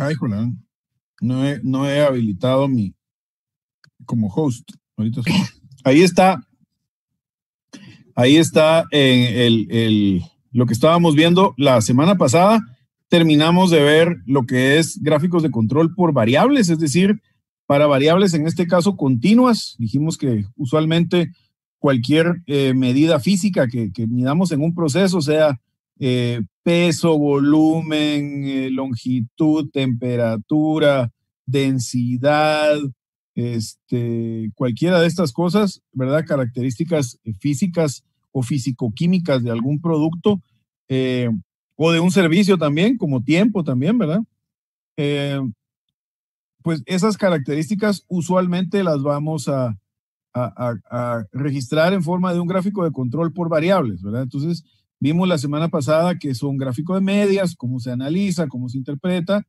Ay, joder, no he habilitado mi como host. Ahorita sí. Ahí está lo que estábamos viendo la semana pasada. Terminamos de ver lo que es gráficos de control por variables, es decir, para variables, en este caso continuas. Dijimos que usualmente cualquier medida física que midamos en un proceso, sea peso, volumen, longitud, temperatura, densidad, cualquiera de estas cosas, ¿verdad? Características físicas o fisicoquímicas de algún producto o de un servicio también, como tiempo también, ¿verdad? Pues esas características usualmente las vamos a registrar en forma de un gráfico de control por variables, ¿verdad? Entonces, vimos la semana pasada que es un gráfico de medias, cómo se analiza, cómo se interpreta,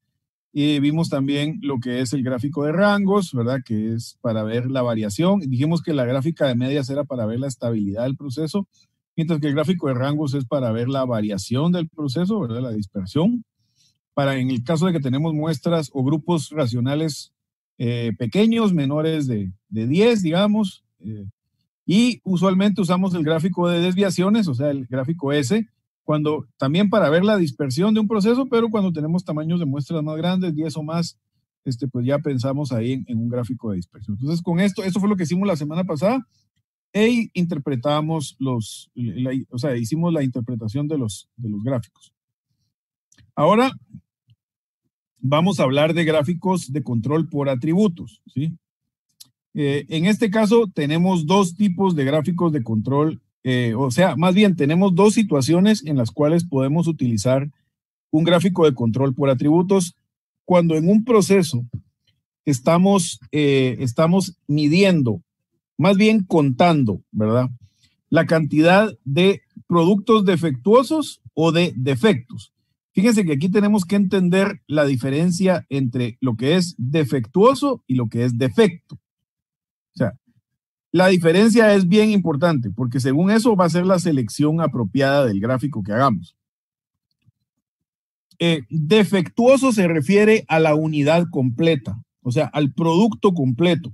y vimos también lo que es el gráfico de rangos, ¿verdad? Que es para ver la variación. Dijimos que la gráfica de medias era para ver la estabilidad del proceso, mientras que el gráfico de rangos es para ver la variación del proceso, ¿verdad? La dispersión. En el caso de que tenemos muestras o grupos racionales pequeños, menores de 10, digamos, y usualmente usamos el gráfico de desviaciones, o sea, el gráfico S, también para ver la dispersión de un proceso, pero cuando tenemos tamaños de muestras más grandes, 10 o más, pues ya pensamos ahí en un gráfico de dispersión. Entonces, con esto fue lo que hicimos la semana pasada, interpretamos hicimos la interpretación de los gráficos. Ahora vamos a hablar de gráficos de control por atributos, ¿sí? En este caso tenemos dos tipos de gráficos de control, más bien tenemos dos situaciones en las cuales podemos utilizar un gráfico de control por atributos. Cuando en un proceso estamos midiendo, más bien contando, ¿verdad? La cantidad de productos defectuosos o de defectos. Fíjense que aquí tenemos que entender la diferencia entre lo que es defectuoso y lo que es defecto. O sea, la diferencia es bien importante porque según eso va a ser la selección apropiada del gráfico que hagamos. Defectuoso se refiere a la unidad completa, o sea, al producto completo.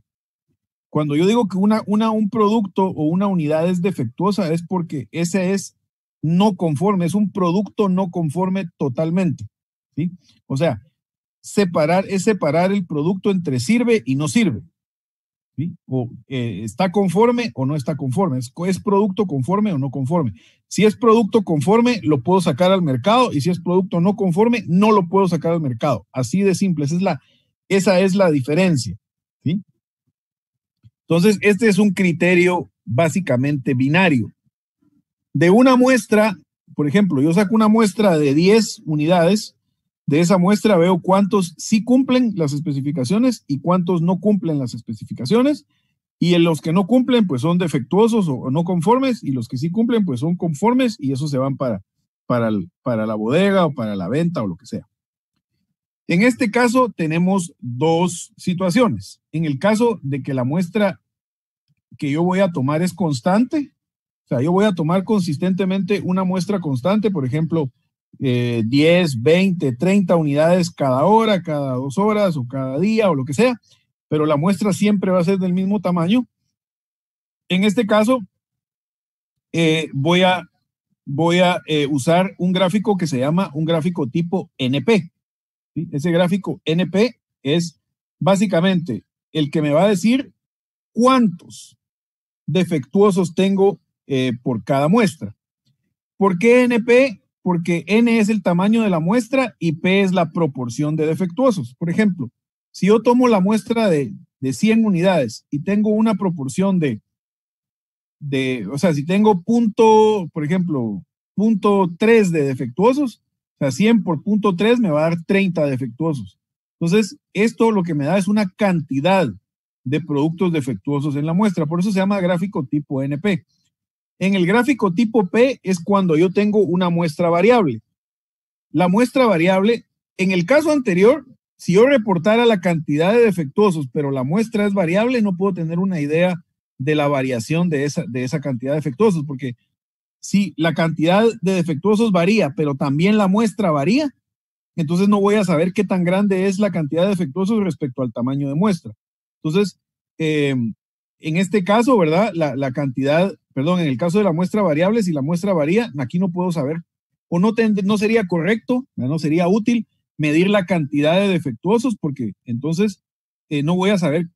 Cuando yo digo que un producto o una unidad es defectuosa es porque ese es no conforme, es un producto no conforme totalmente, ¿sí? O sea, separar el producto entre sirve y no sirve, ¿sí? O está conforme o no está conforme, es producto conforme o no conforme. Si es producto conforme, lo puedo sacar al mercado, y si es producto no conforme, no lo puedo sacar al mercado. Así de simple, esa es la diferencia, ¿sí? Entonces, este es un criterio básicamente binario. De una muestra, por ejemplo, yo saco una muestra de 10 unidades, de esa muestra veo cuántos sí cumplen las especificaciones y cuántos no cumplen las especificaciones, y en los que no cumplen pues son defectuosos o no conformes, y los que sí cumplen pues son conformes, y esos se van para la bodega o para la venta o lo que sea. En este caso tenemos dos situaciones. En el caso de que la muestra que yo voy a tomar es constante, o sea, yo voy a tomar consistentemente una muestra constante, por ejemplo, 10, 20, 30 unidades cada hora, cada 2 horas o cada día o lo que sea, pero la muestra siempre va a ser del mismo tamaño. En este caso, voy a usar un gráfico que se llama un gráfico tipo NP. ¿Sí? Ese gráfico NP es básicamente el que me va a decir cuántos defectuosos tengo por cada muestra. ¿Por qué NP? Porque N es el tamaño de la muestra y P es la proporción de defectuosos. Por ejemplo, si yo tomo la muestra de 100 unidades y tengo una proporción o sea, si tengo por ejemplo, 0.3 de defectuosos, o sea, 100 por 0.3 me va a dar 30 defectuosos. Entonces, esto lo que me da es una cantidad de productos defectuosos en la muestra. Por eso se llama gráfico tipo NP. En el gráfico tipo P es cuando yo tengo una muestra variable. La muestra variable, en el caso anterior, si yo reportara la cantidad de defectuosos, pero la muestra es variable, no puedo tener una idea de la variación de esa cantidad de defectuosos, porque si la cantidad de defectuosos varía, pero también la muestra varía, entonces no voy a saber qué tan grande es la cantidad de defectuosos respecto al tamaño de muestra. Entonces, en este caso, ¿verdad? La cantidad, perdón, en el caso de la muestra variable, si la muestra varía, aquí no puedo saber, o no sería correcto, no sería útil medir la cantidad de defectuosos, porque entonces no voy a saber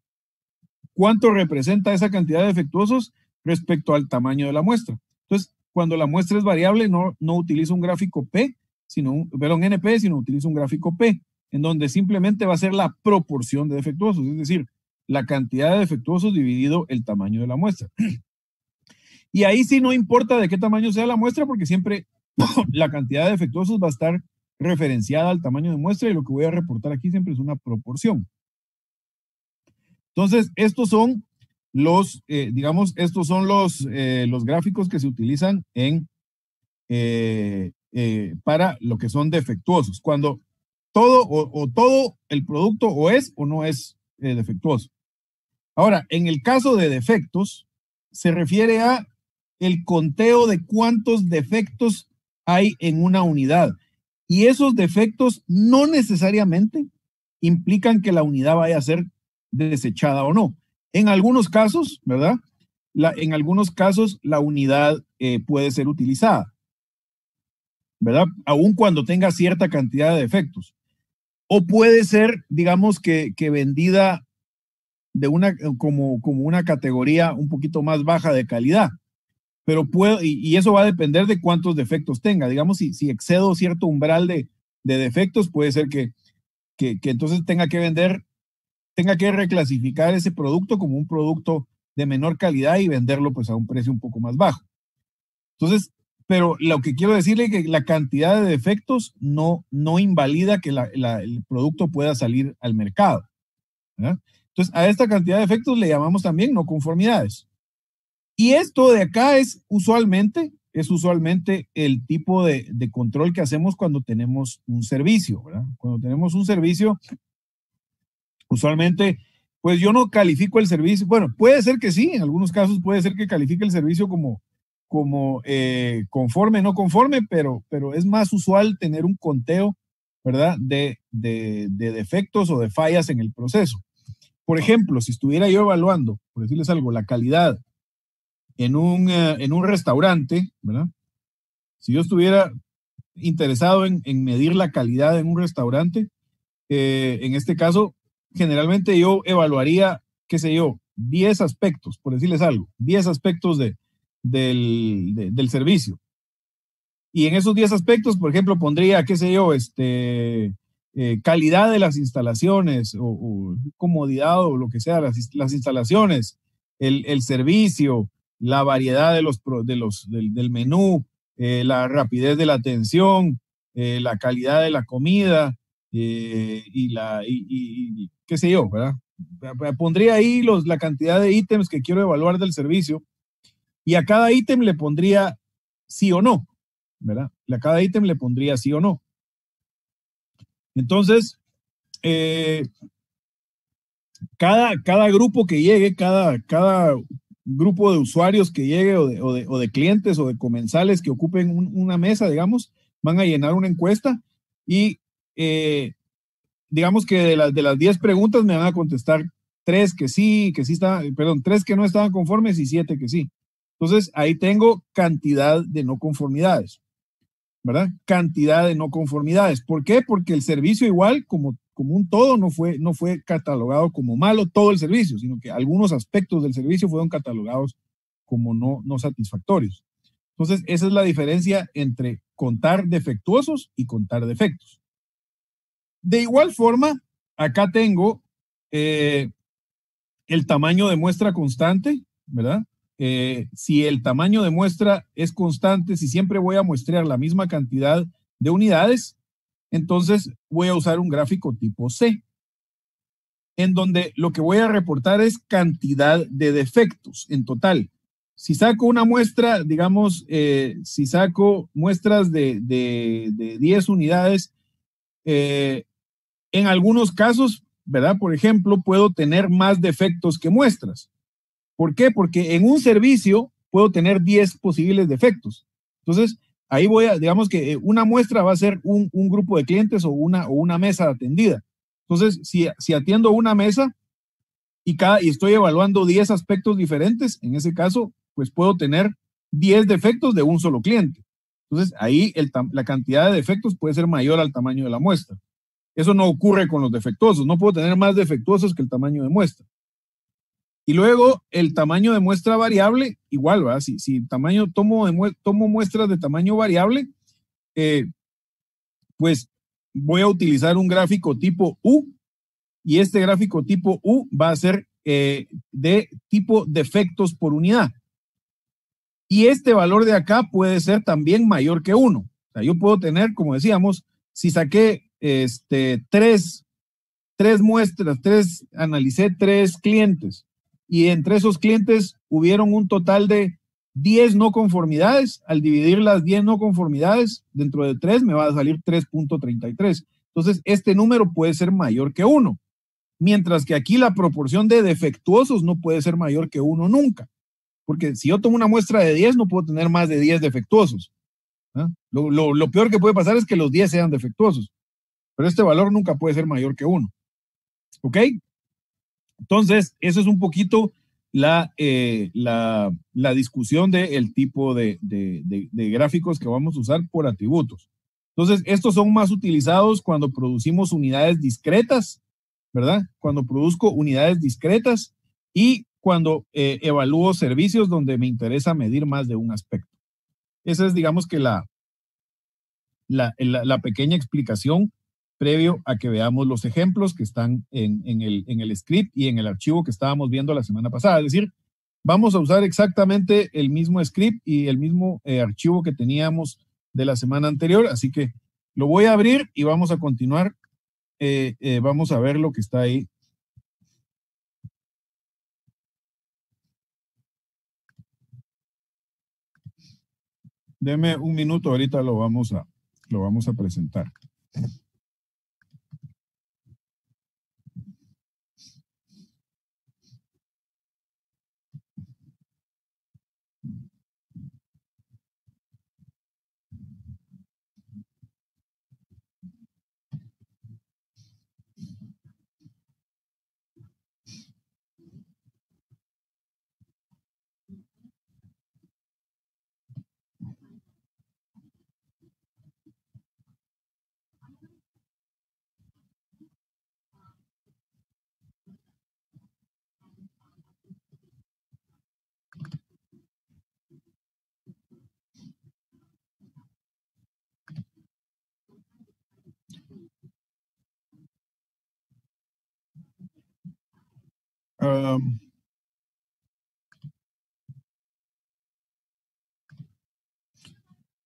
cuánto representa esa cantidad de defectuosos respecto al tamaño de la muestra. Entonces, cuando la muestra es variable, no utilizo un gráfico P, perdón, NP, sino utilizo un gráfico P, en donde simplemente va a ser la proporción de defectuosos, es decir, la cantidad de defectuosos dividido el tamaño de la muestra. Y ahí sí no importa de qué tamaño sea la muestra, porque siempre la cantidad de defectuosos va a estar referenciada al tamaño de muestra, y lo que voy a reportar aquí siempre es una proporción. Entonces, estos son los gráficos que se utilizan para lo que son defectuosos, cuando todo el producto o es o no es defectuoso. Ahora, en el caso de defectos, se refiere a el conteo de cuántos defectos hay en una unidad. Y esos defectos no necesariamente implican que la unidad vaya a ser desechada o no. En algunos casos, ¿verdad? En algunos casos la unidad puede ser utilizada, ¿verdad? Aun cuando tenga cierta cantidad de defectos. O puede ser, digamos, que vendida como una categoría un poquito más baja de calidad. Pero y eso va a depender de cuántos defectos tenga. Digamos, si excedo cierto umbral de defectos, puede ser que entonces tenga que reclasificar ese producto como un producto de menor calidad y venderlo pues a un precio un poco más bajo. Entonces, pero lo que quiero decirle es que la cantidad de defectos no invalida que el producto pueda salir al mercado, ¿verdad? Entonces, a esta cantidad de defectos le llamamos también no conformidades. Y esto de acá es usualmente el tipo de control que hacemos cuando tenemos un servicio, ¿verdad? Cuando tenemos un servicio, usualmente, pues yo no califico el servicio. Bueno, puede ser que sí, en algunos casos puede ser que califique el servicio como conforme, no conforme, pero es más usual tener un conteo, ¿verdad? De defectos o de fallas en el proceso. Por ejemplo, si estuviera yo evaluando, por decirles algo, la calidad en un restaurante, ¿verdad? Si yo estuviera interesado en medir la calidad en un restaurante, en este caso, generalmente yo evaluaría, qué sé yo, 10 aspectos, por decirles algo, 10 aspectos del servicio. Y en esos 10 aspectos, por ejemplo, pondría, qué sé yo, calidad de las instalaciones o comodidad o lo que sea, las instalaciones, el servicio, la variedad del menú, la rapidez de la atención, la calidad de la comida y qué sé yo, ¿verdad? Pondría ahí la cantidad de ítems que quiero evaluar del servicio y a cada ítem le pondría sí o no, ¿verdad? A cada ítem le pondría sí o no. Entonces, cada grupo que llegue, cada grupo de usuarios que llegue o de clientes o de comensales que ocupen una mesa, digamos, van a llenar una encuesta y digamos que de las 10 preguntas me van a contestar 3 que sí estaban, perdón, 3 que no estaban conformes y 7 que sí. Entonces, ahí tengo cantidad de no conformidades, ¿verdad? Cantidad de no conformidades. ¿Por qué? Porque el servicio igual, como un todo, no fue catalogado como malo todo el servicio, sino que algunos aspectos del servicio fueron catalogados como no satisfactorios. Entonces, esa es la diferencia entre contar defectuosos y contar defectos. De igual forma, acá tengo el tamaño de muestra constante, ¿verdad? Si el tamaño de muestra es constante, si siempre voy a muestrear la misma cantidad de unidades, entonces voy a usar un gráfico tipo C, en donde lo que voy a reportar es cantidad de defectos en total. Si saco una muestra, digamos, si saco muestras de 10 unidades, en algunos casos, ¿verdad? Por ejemplo, puedo tener más defectos que muestras. ¿Por qué? Porque en un servicio puedo tener 10 posibles defectos. Entonces, ahí voy a, digamos que una muestra va a ser un grupo de clientes o una mesa atendida. Entonces, si atiendo una mesa y estoy evaluando 10 aspectos diferentes, en ese caso, pues puedo tener 10 defectos de un solo cliente. Entonces, ahí la cantidad de defectos puede ser mayor al tamaño de la muestra. Eso no ocurre con los defectuosos. No puedo tener más defectuosos que el tamaño de muestra. Y luego el tamaño de muestra variable, igual, ¿verdad? Si tomo muestras de tamaño variable, pues voy a utilizar un gráfico tipo U, y este gráfico tipo U va a ser de tipo defectos por unidad. Y este valor de acá puede ser también mayor que 1. O sea, yo puedo tener, como decíamos, si saqué tres muestras, analicé 3 clientes, y entre esos clientes hubieron un total de 10 no conformidades. Al dividir las 10 no conformidades dentro de 3 me va a salir 3.33. Entonces, este número puede ser mayor que 1. Mientras que aquí la proporción de defectuosos no puede ser mayor que 1 nunca. Porque si yo tomo una muestra de 10, no puedo tener más de 10 defectuosos. ¿Ah? Lo peor que puede pasar es que los 10 sean defectuosos. Pero este valor nunca puede ser mayor que 1. ¿Ok? Entonces, eso es un poquito la discusión del tipo de gráficos que vamos a usar por atributos. Entonces, estos son más utilizados cuando producimos unidades discretas, ¿verdad? Cuando produzco unidades discretas y cuando evalúo servicios donde me interesa medir más de un aspecto. Esa es, digamos que la pequeña explicación previo a que veamos los ejemplos que están en el script y en el archivo que estábamos viendo la semana pasada. Es decir, vamos a usar exactamente el mismo script y el mismo archivo que teníamos de la semana anterior, así que lo voy a abrir y vamos a continuar. Vamos a ver lo que está ahí. Deme un minuto, ahorita lo vamos a presentar.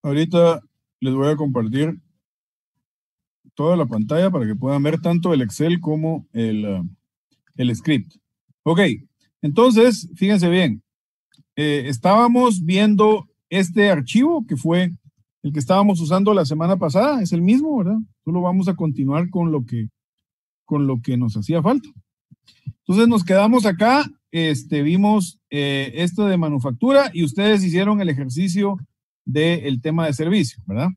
Ahorita les voy a compartir toda la pantalla para que puedan ver tanto el Excel como el script. Ok, entonces, fíjense bien, estábamos viendo este archivo que fue el que estábamos usando la semana pasada, es el mismo, ¿verdad? Solo vamos a continuar con lo que nos hacía falta. Entonces nos quedamos acá, vimos esto de manufactura y ustedes hicieron el ejercicio del tema de servicio, ¿verdad?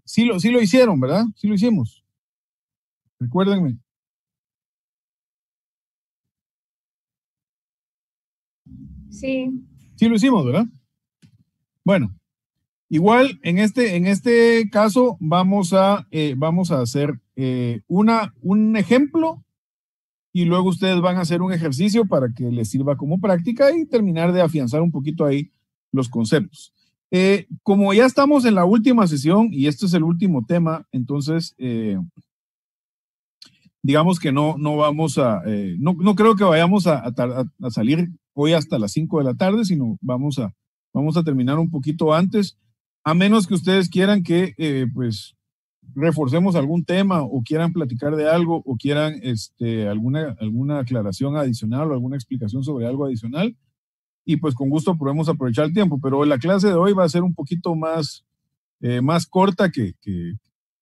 Sí lo hicieron, ¿verdad? Sí lo hicimos. Recuérdenme. Sí. Sí lo hicimos, ¿verdad? Bueno, igual en este caso vamos a hacer un ejemplo y luego ustedes van a hacer un ejercicio para que les sirva como práctica y terminar de afianzar un poquito ahí los conceptos. Como ya estamos en la última sesión y este es el último tema, entonces digamos que no vamos no creo que vayamos a salir hoy hasta las 5 de la tarde, sino vamos a terminar un poquito antes, a menos que ustedes quieran que pues reforcemos algún tema o quieran platicar de algo o quieran alguna aclaración adicional o alguna explicación sobre algo adicional. Y pues con gusto podemos aprovechar el tiempo, pero la clase de hoy va a ser un poquito más corta que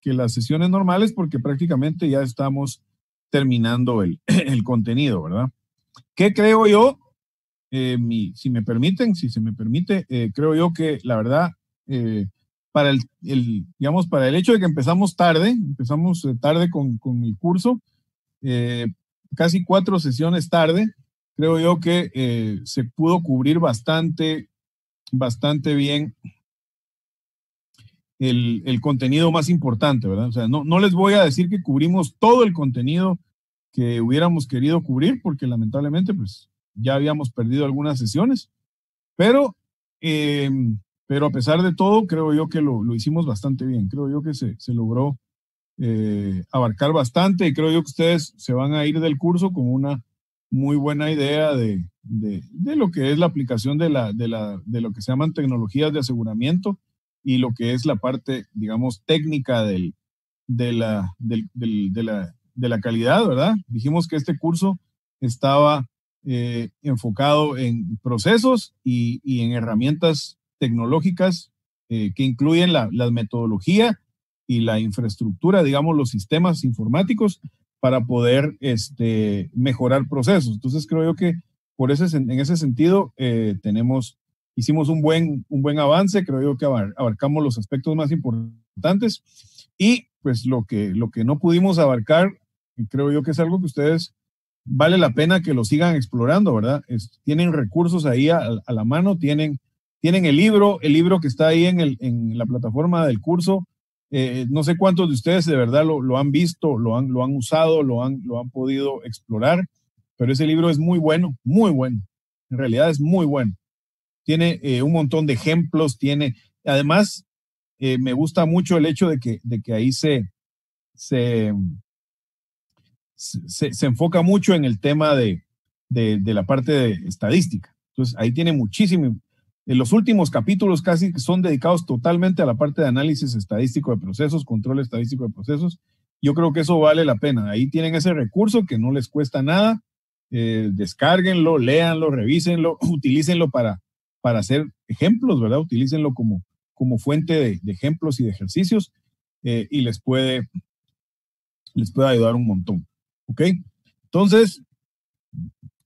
las sesiones normales porque prácticamente ya estamos terminando el contenido, ¿verdad? ¿Qué creo yo? Si se me permite, creo yo que la verdad para digamos, para el hecho de que empezamos tarde con el curso, casi 4 sesiones tarde, creo yo que se pudo cubrir bastante bien el contenido más importante, ¿verdad? O sea, no les voy a decir que cubrimos todo el contenido que hubiéramos querido cubrir, porque lamentablemente, pues, ya habíamos perdido algunas sesiones, pero a pesar de todo, creo yo que lo hicimos bastante bien. Creo yo que se logró abarcar bastante, y creo yo que ustedes se van a ir del curso con una muy buena idea de lo que es la aplicación de lo que se llaman tecnologías de aseguramiento y lo que es la parte, digamos, técnica de la calidad, ¿verdad? Dijimos que este curso estaba enfocado en procesos y en herramientas tecnológicas que incluyen la metodología y la infraestructura, digamos, los sistemas informáticos para poder mejorar procesos. Entonces creo yo que en ese sentido hicimos un buen avance. Creo yo que abarcamos los aspectos más importantes, y pues lo que no pudimos abarcar, creo yo que es algo que ustedes vale la pena que lo sigan explorando, ¿verdad? Tienen recursos ahí a la mano, tienen el libro que está ahí en la plataforma del curso. No sé cuántos de ustedes de verdad lo han visto, lo han usado, lo han podido explorar, pero ese libro es muy bueno, muy bueno. En realidad es muy bueno. Tiene un montón de ejemplos, además, me gusta mucho el hecho de que ahí se enfoca mucho en el tema de la parte de estadística. Entonces, ahí tiene muchísimo. En los últimos capítulos casi son dedicados totalmente a la parte de análisis estadístico de procesos, control estadístico de procesos. Yo creo que eso vale la pena. Ahí tienen ese recurso que no les cuesta nada. Descárguenlo, léanlo, revísenlo, utilícenlo para hacer ejemplos, ¿verdad? Utilícenlo como fuente de ejemplos y de ejercicios, y les puede ayudar un montón. ¿Ok? Entonces,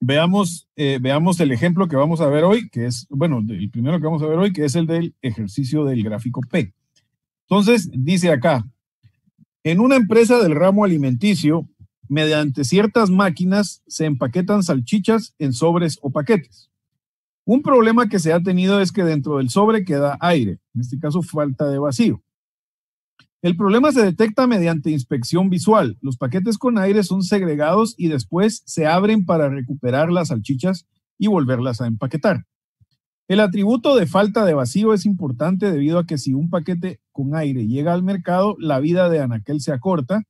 veamos el ejemplo que vamos a ver hoy, que es, bueno, el primero que vamos a ver hoy, que es el del ejercicio del gráfico P. Entonces, dice acá, en una empresa del ramo alimenticio, mediante ciertas máquinas se empaquetan salchichas en sobres o paquetes. Un problema que se ha tenido es que dentro del sobre queda aire, en este caso falta de vacío. El problema se detecta mediante inspección visual. Los paquetes con aire son segregados y después se abren para recuperar las salchichas y volverlas a empaquetar. El atributo de falta de vacío es importante debido a que si un paquete con aire llega al mercado, la vida de anaquel se acorta,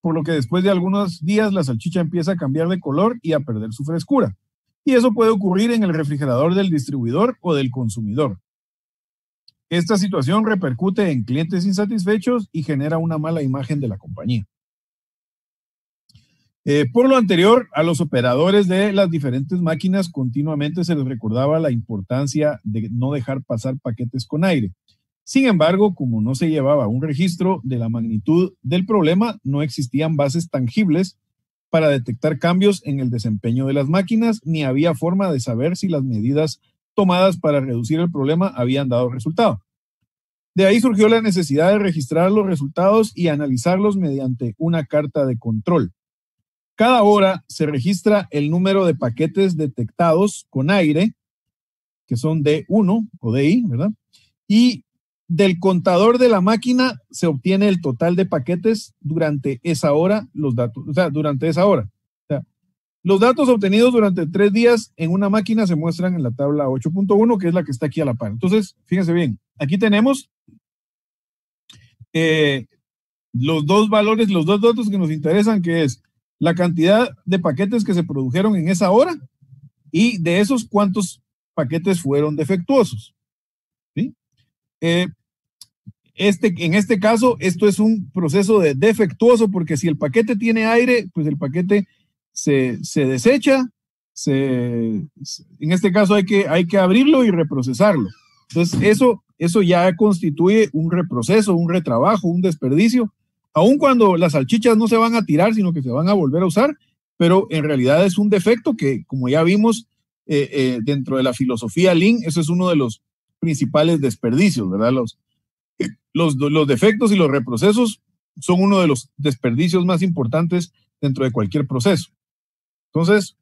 por lo que después de algunos días la salchicha empieza a cambiar de color y a perder su frescura. Y eso puede ocurrir en el refrigerador del distribuidor o del consumidor. Esta situación repercute en clientes insatisfechos y genera una mala imagen de la compañía. Por lo anterior, a los operadores de las diferentes máquinas continuamente se les recordaba la importancia de no dejar pasar paquetes con aire. Sin embargo, como no se llevaba un registro de la magnitud del problema, no existían bases tangibles para detectar cambios en el desempeño de las máquinas, ni había forma de saber si las medidas tomadas para reducir el problema habían dado resultado. De ahí surgió la necesidad de registrar los resultados y analizarlos mediante una carta de control. Cada hora se registra el número de paquetes detectados con aire, que son D1 o DI, ¿verdad? Y del contador de la máquina se obtiene el total de paquetes durante esa hora, durante esa hora. Los datos obtenidos durante 3 días en una máquina se muestran en la tabla 8.1, que es la que está aquí a la par. Entonces, fíjense bien, aquí tenemos los dos datos que nos interesan, que es la cantidad de paquetes que se produjeron en esa hora y de esos cuántos paquetes fueron defectuosos. ¿Sí? En este caso, esto es un proceso de defectuoso, porque si el paquete tiene aire, pues el paquete se desecha, en este caso hay que abrirlo y reprocesarlo. Entonces, eso ya constituye un reproceso, un retrabajo, un desperdicio, aun cuando las salchichas no se van a tirar, sino que se van a volver a usar, pero en realidad es un defecto que, como ya vimos dentro de la filosofía Lean, eso es uno de los principales desperdicios, ¿verdad? los defectos y los reprocesos son uno de los desperdicios más importantes dentro de cualquier proceso. Entonces,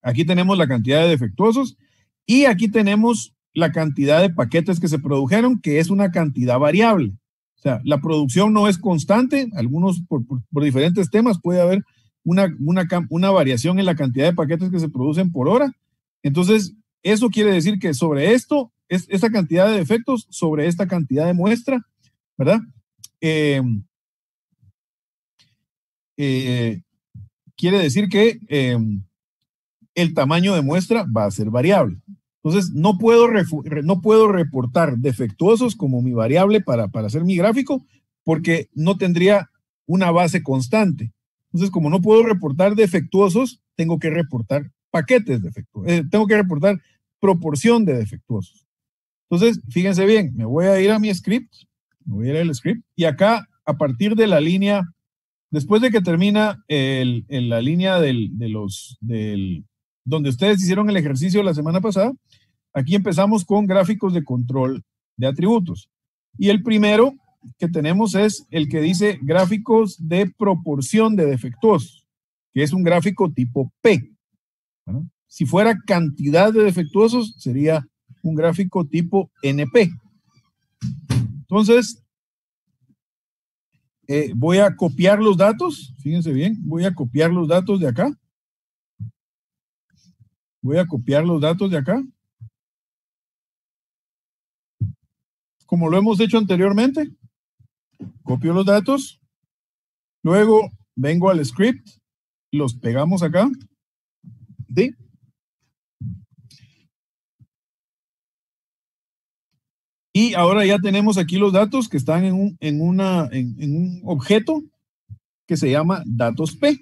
aquí tenemos la cantidad de defectuosos y aquí tenemos la cantidad de paquetes que se produjeron, que es una cantidad variable. O sea, la producción no es constante, algunos por diferentes temas puede haber una variación en la cantidad de paquetes que se producen por hora. Entonces, eso quiere decir que sobre esto, esta cantidad de defectos, sobre esta cantidad de muestra, ¿verdad? Quiere decir que el tamaño de muestra va a ser variable. Entonces, no puedo reportar defectuosos como mi variable para hacer mi gráfico, porque no tendría una base constante. Entonces, como no puedo reportar defectuosos, tengo que reportar paquetes defectuosos. Tengo que reportar proporción de defectuosos. Entonces, fíjense bien, me voy a ir a mi script, me voy a ir al script, y acá, a partir de la línea, después de que termina la línea donde ustedes hicieron el ejercicio la semana pasada, aquí empezamos con gráficos de control de atributos. Y el primero que tenemos es el que dice gráficos de proporción de defectuosos, que es un gráfico tipo P. ¿Bueno? Si fuera cantidad de defectuosos, sería un gráfico tipo NP. Entonces, voy a copiar los datos, fíjense bien, voy a copiar los datos de acá. Voy a copiar los datos de acá. Como lo hemos hecho anteriormente, copio los datos, luego vengo al script, los pegamos acá, ¿sí? Y ahora ya tenemos aquí los datos que están en un objeto que se llama datos P.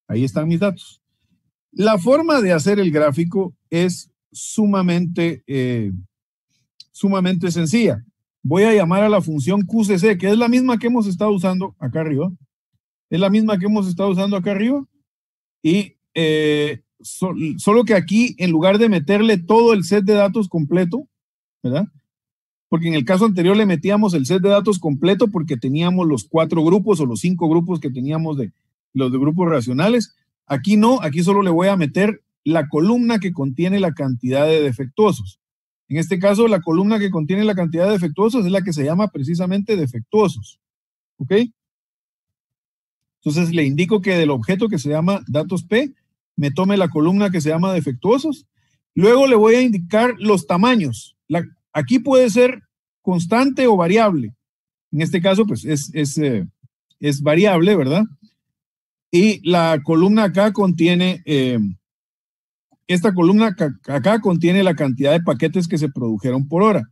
Ahí están mis datos. La forma de hacer el gráfico es sumamente sencilla. Voy a llamar a la función QCC, que es la misma que hemos estado usando acá arriba. Es la misma que hemos estado usando acá arriba. Y solo que aquí, en lugar de meterle todo el set de datos completo, ¿verdad? Porque en el caso anterior le metíamos el set de datos completo porque teníamos los 4 grupos o los 5 grupos que teníamos de los de grupos racionales. Aquí no, aquí solo le voy a meter la columna que contiene la cantidad de defectuosos. En este caso, la columna que contiene la cantidad de defectuosos es la que se llama precisamente defectuosos. ¿Ok? Entonces le indico que del objeto que se llama datos P, me tome la columna que se llama defectuosos. Luego le voy a indicar los tamaños. Aquí puede ser constante o variable. En este caso, pues es variable, ¿verdad? Y la columna acá contiene, esta columna acá contiene la cantidad de paquetes que se produjeron por hora.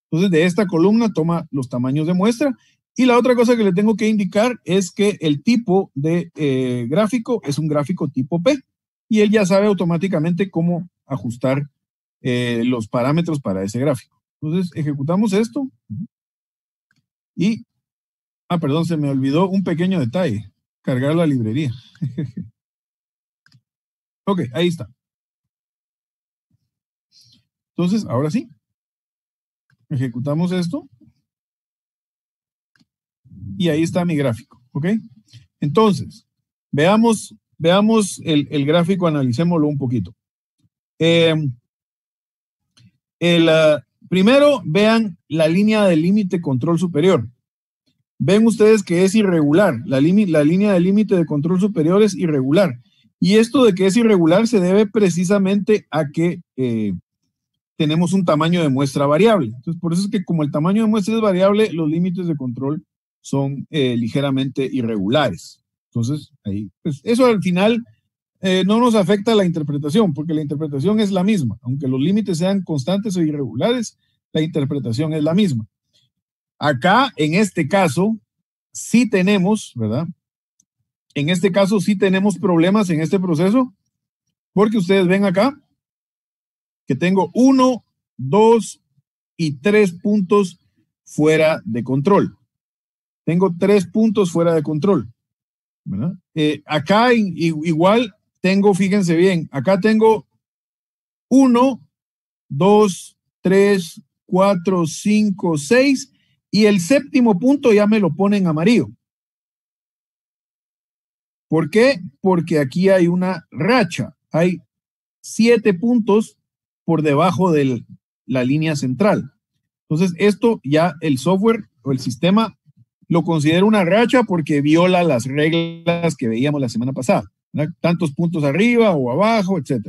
Entonces, de esta columna toma los tamaños de muestra. Y la otra cosa que le tengo que indicar es que el tipo de gráfico es un gráfico tipo P. Y él ya sabe automáticamente cómo ajustar los parámetros para ese gráfico. Entonces, ejecutamos esto. Y, perdón, se me olvidó un pequeño detalle. Cargar la librería. Ok, ahí está. Entonces, ahora sí. Ejecutamos esto. Y ahí está mi gráfico. ¿Ok? Entonces, veamos el gráfico, analicémoslo un poquito. Primero, vean la línea de límite control superior. Ven ustedes que es irregular. La línea de límite de control superior es irregular. Y esto de que es irregular se debe precisamente a que tenemos un tamaño de muestra variable. Entonces, por eso es que como el tamaño de muestra es variable, los límites de control son ligeramente irregulares. Entonces, ahí, pues eso al final no nos afecta la interpretación, porque la interpretación es la misma. Aunque los límites sean constantes o irregulares, la interpretación es la misma. Acá, en este caso, sí tenemos, ¿verdad? En este caso sí tenemos problemas en este proceso, porque ustedes ven acá que tengo 1, 2 y 3 puntos fuera de control. Tengo 3 puntos fuera de control, ¿verdad? Acá igual tengo, fíjense bien, acá tengo 1, 2, 3 4, 5, 6 y el séptimo punto ya me lo pone en amarillo. ¿Por qué? Porque aquí hay una racha. Hay 7 puntos por debajo de la línea central. Entonces, esto ya el software o el sistema lo considera una racha porque viola las reglas que veíamos la semana pasada, ¿verdad? Tantos puntos arriba o abajo, etc.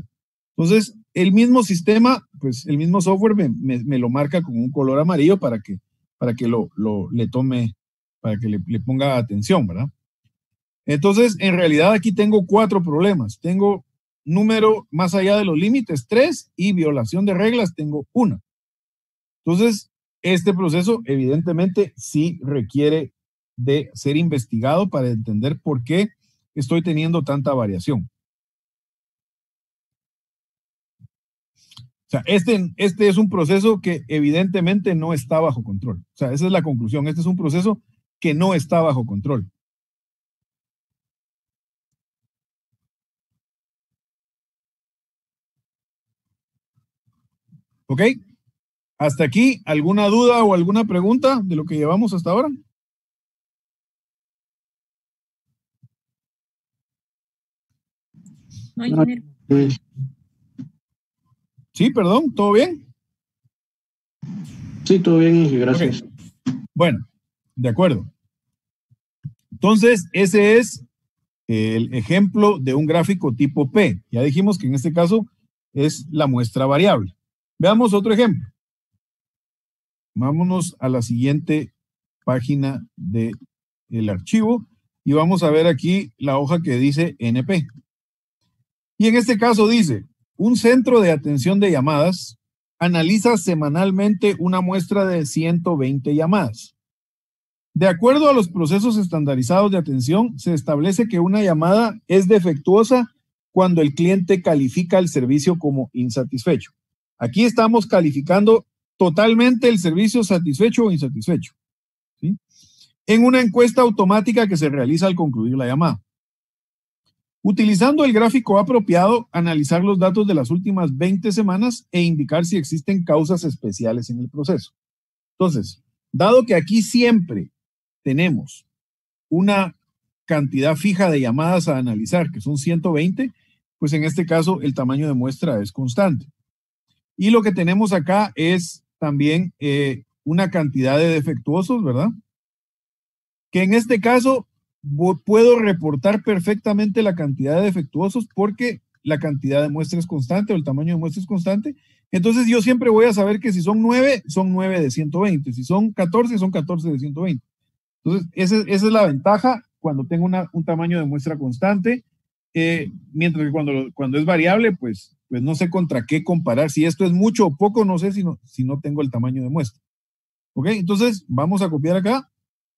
Entonces, el mismo sistema, pues el mismo software me lo marca con un color amarillo para que le tome, para que le ponga atención, ¿verdad? Entonces, en realidad aquí tengo 4 problemas. Tengo número más allá de los límites, 3, y violación de reglas, tengo 1. Entonces, este proceso evidentemente sí requiere de ser investigado para entender por qué estoy teniendo tanta variación. O sea, este es un proceso que evidentemente no está bajo control. O sea, esa es la conclusión. Este es un proceso que no está bajo control. ¿Ok? Hasta aquí, ¿alguna duda o alguna pregunta de lo que llevamos hasta ahora? No, ingeniero. Sí, perdón, ¿todo bien? Sí, todo bien, gracias. Okay. Bueno, de acuerdo. Entonces, ese es el ejemplo de un gráfico tipo P. Ya dijimos que en este caso es la muestra variable. Veamos otro ejemplo. Vámonos a la siguiente página del archivo y vamos a ver aquí la hoja que dice NP. Y en este caso dice, un centro de atención de llamadas analiza semanalmente una muestra de 120 llamadas. De acuerdo a los procesos estandarizados de atención, se establece que una llamada es defectuosa cuando el cliente califica el servicio como insatisfecho. Aquí estamos calificando totalmente el servicio satisfecho o insatisfecho, ¿sí? En una encuesta automática que se realiza al concluir la llamada. Utilizando el gráfico apropiado, analizar los datos de las últimas 20 semanas e indicar si existen causas especiales en el proceso. Entonces, dado que aquí siempre tenemos una cantidad fija de llamadas a analizar, que son 120, pues en este caso el tamaño de muestra es constante. Y lo que tenemos acá es también una cantidad de defectuosos, ¿verdad? Que en este caso puedo reportar perfectamente la cantidad de defectuosos porque la cantidad de muestra es constante o el tamaño de muestra es constante. Entonces yo siempre voy a saber que si son 9, son 9 de 120. Si son 14, son 14 de 120. Entonces esa es la ventaja cuando tengo un tamaño de muestra constante. Mientras que cuando es variable, pues no sé contra qué comparar. Si esto es mucho o poco, no sé si no tengo el tamaño de muestra. ¿Ok? Entonces vamos a copiar acá.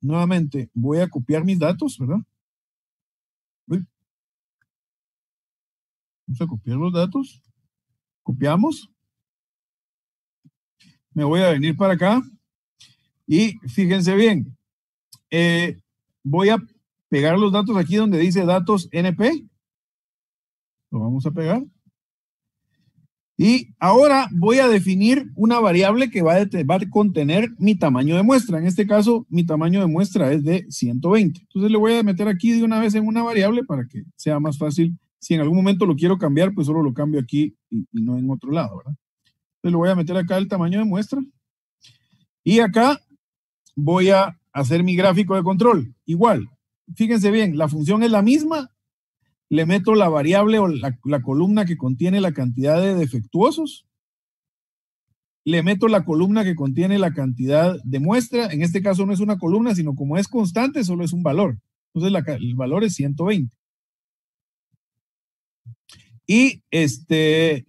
Nuevamente, voy a copiar mis datos, ¿verdad? Uy. Vamos a copiar los datos. Copiamos. Me voy a venir para acá. Y fíjense bien. Voy a pegar los datos aquí donde dice datos NP. Lo vamos a pegar. Y ahora voy a definir una variable que va a contener mi tamaño de muestra. En este caso, mi tamaño de muestra es de 120. Entonces le voy a meter aquí de una vez en una variable para que sea más fácil. Si en algún momento lo quiero cambiar, pues solo lo cambio aquí y no en otro lado, ¿verdad? Entonces le voy a meter acá el tamaño de muestra. Y acá voy a hacer mi gráfico de control. Igual, fíjense bien, la función es la misma. Le meto la variable o la columna que contiene la cantidad de defectuosos. Le meto la columna que contiene la cantidad de muestra. En este caso no es una columna, sino como es constante, solo es un valor. Entonces el valor es 120. Y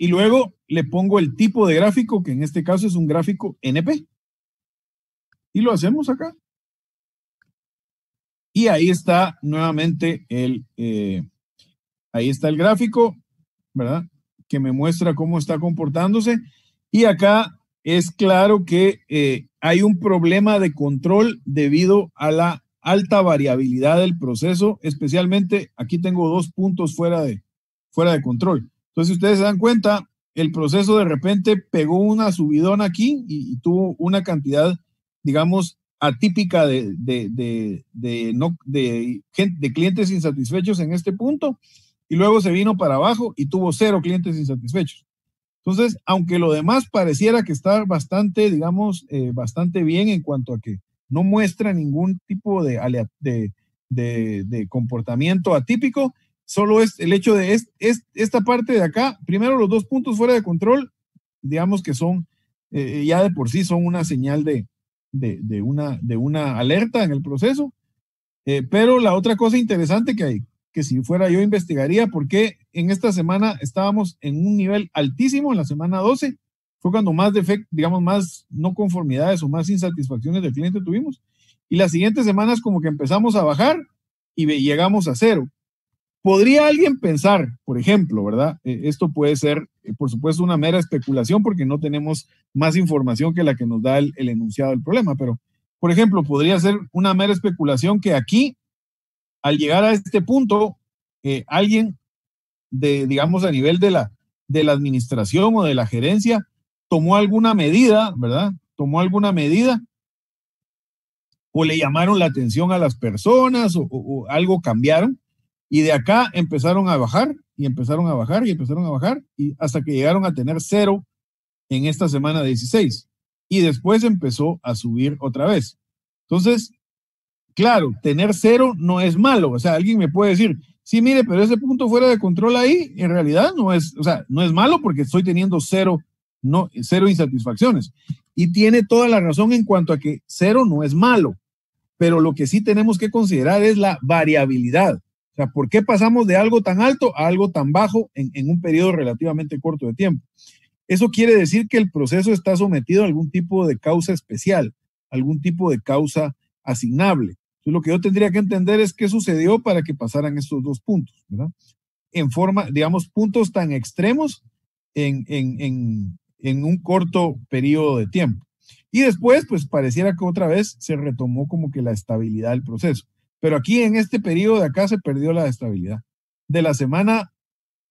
luego le pongo el tipo de gráfico, que en este caso es un gráfico NP. Y lo hacemos acá. Y ahí está nuevamente ahí está el gráfico, ¿verdad? Que me muestra cómo está comportándose. Y acá es claro que hay un problema de control debido a la alta variabilidad del proceso. Especialmente aquí tengo 2 puntos fuera de control. Entonces, si ustedes se dan cuenta, el proceso de repente pegó una subidona aquí y tuvo una cantidad, digamos, atípica de clientes insatisfechos en este punto, y luego se vino para abajo y tuvo 0 clientes insatisfechos. Entonces, aunque lo demás pareciera que está bastante, digamos, bastante bien en cuanto a que no muestra ningún tipo de comportamiento atípico, solo es el hecho de esta parte de acá, primero los 2 puntos fuera de control, digamos que son, ya de por sí son una señal de una alerta en el proceso, pero la otra cosa interesante que hay, que si fuera yo investigaría por qué en esta semana estábamos en un nivel altísimo, en la semana 12, fue cuando más defectos, digamos, más no conformidades o más insatisfacciones del cliente tuvimos. Y las siguientes semanas como que empezamos a bajar y llegamos a 0. ¿Podría alguien pensar, por ejemplo, verdad? Esto puede ser, por supuesto, una mera especulación porque no tenemos más información que la que nos da el enunciado del problema, pero, por ejemplo, podría ser una mera especulación que aquí, al llegar a este punto, alguien digamos, a nivel de la administración o de la gerencia, tomó alguna medida, ¿verdad? Tomó alguna medida o le llamaron la atención a las personas o algo cambiaron y de acá empezaron a bajar y empezaron a bajar y empezaron a bajar y hasta que llegaron a tener 0 en esta semana 16 y después empezó a subir otra vez. Entonces, claro, tener 0 no es malo. O sea, alguien me puede decir, sí, mire, pero ese punto fuera de control ahí, en realidad no es, o sea, no es malo porque estoy teniendo 0, no, 0 insatisfacciones. Y tiene toda la razón en cuanto a que 0 no es malo, pero lo que sí tenemos que considerar es la variabilidad. O sea, ¿por qué pasamos de algo tan alto a algo tan bajo en un periodo relativamente corto de tiempo? Eso quiere decir que el proceso está sometido a algún tipo de causa especial, algún tipo de causa asignable. Entonces, lo que yo tendría que entender es qué sucedió para que pasaran estos 2 puntos, ¿verdad? En forma, digamos, puntos tan extremos en un corto periodo de tiempo. Y después, pues pareciera que otra vez se retomó como que la estabilidad del proceso. Pero aquí en este periodo de acá se perdió la estabilidad. De la semana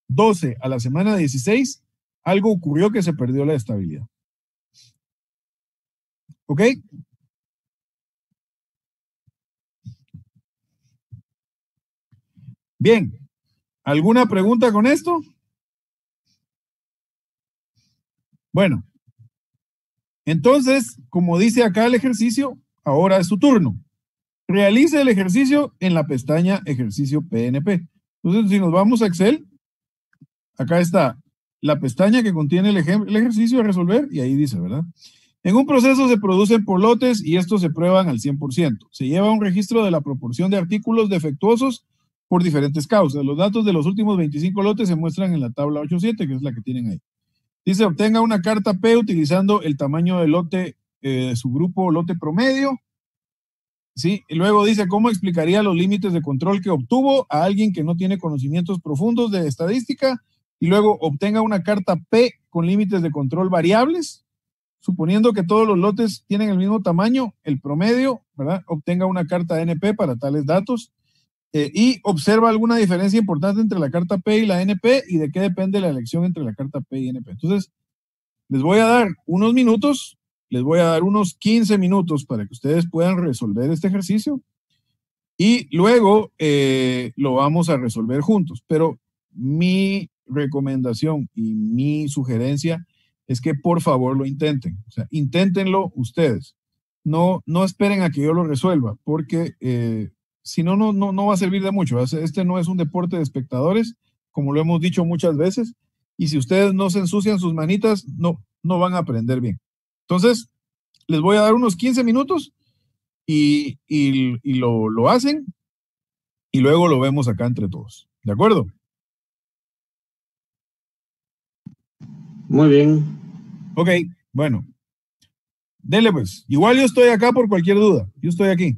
12 a la semana 16, algo ocurrió que se perdió la estabilidad. ¿Ok? Bien. ¿Alguna pregunta con esto? Bueno, entonces, como dice acá el ejercicio, ahora es su turno. Realice el ejercicio en la pestaña Ejercicio PNP. Entonces, si nos vamos a Excel, acá está la pestaña que contiene el ejercicio a resolver y ahí dice, ¿verdad? En un proceso se producen por lotes y estos se prueban al 100%. Se lleva un registro de la proporción de artículos defectuosos por diferentes causas. Los datos de los últimos 25 lotes se muestran en la tabla 8.7, que es la que tienen ahí. Dice, obtenga una carta P utilizando el tamaño del lote de su grupo lote promedio. ¿Sí? Y luego dice, ¿cómo explicaría los límites de control que obtuvo a alguien que no tiene conocimientos profundos de estadística? Y luego obtenga una carta P con límites de control variables, suponiendo que todos los lotes tienen el mismo tamaño, el promedio, ¿verdad? Obtenga una carta NP para tales datos y observa alguna diferencia importante entre la carta P y la NP y de qué depende la elección entre la carta P y NP. Entonces, les voy a dar unos minutos, les voy a dar unos 15 minutos para que ustedes puedan resolver este ejercicio y luego lo vamos a resolver juntos. Pero mi recomendación y mi sugerencia es que por favor lo intenten. O sea, inténtenlo ustedes. No esperen a que yo lo resuelva, porque si no, no va a servir de mucho. Este no es un deporte de espectadores, como lo hemos dicho muchas veces, y si ustedes no se ensucian sus manitas, no van a aprender bien. Entonces, les voy a dar unos 15 minutos y lo hacen y luego lo vemos acá entre todos. ¿De acuerdo? Muy bien. Ok, bueno. Dele pues. Igual yo estoy acá por cualquier duda. Yo estoy aquí.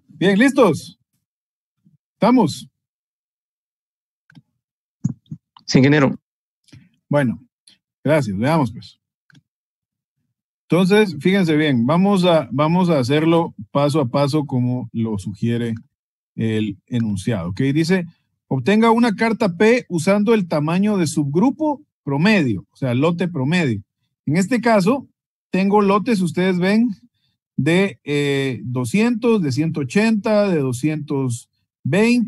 Bien, ¿listos? ¿Estamos? Sí, ingeniero. Bueno, gracias. Veamos pues. Entonces, fíjense bien, vamos a hacerlo paso a paso como lo sugiere el enunciado. ¿Ok? Dice, obtenga una carta P usando el tamaño de subgrupo promedio, o sea, lote promedio. En este caso, tengo lotes, ustedes ven, de 200, de 180, de 220,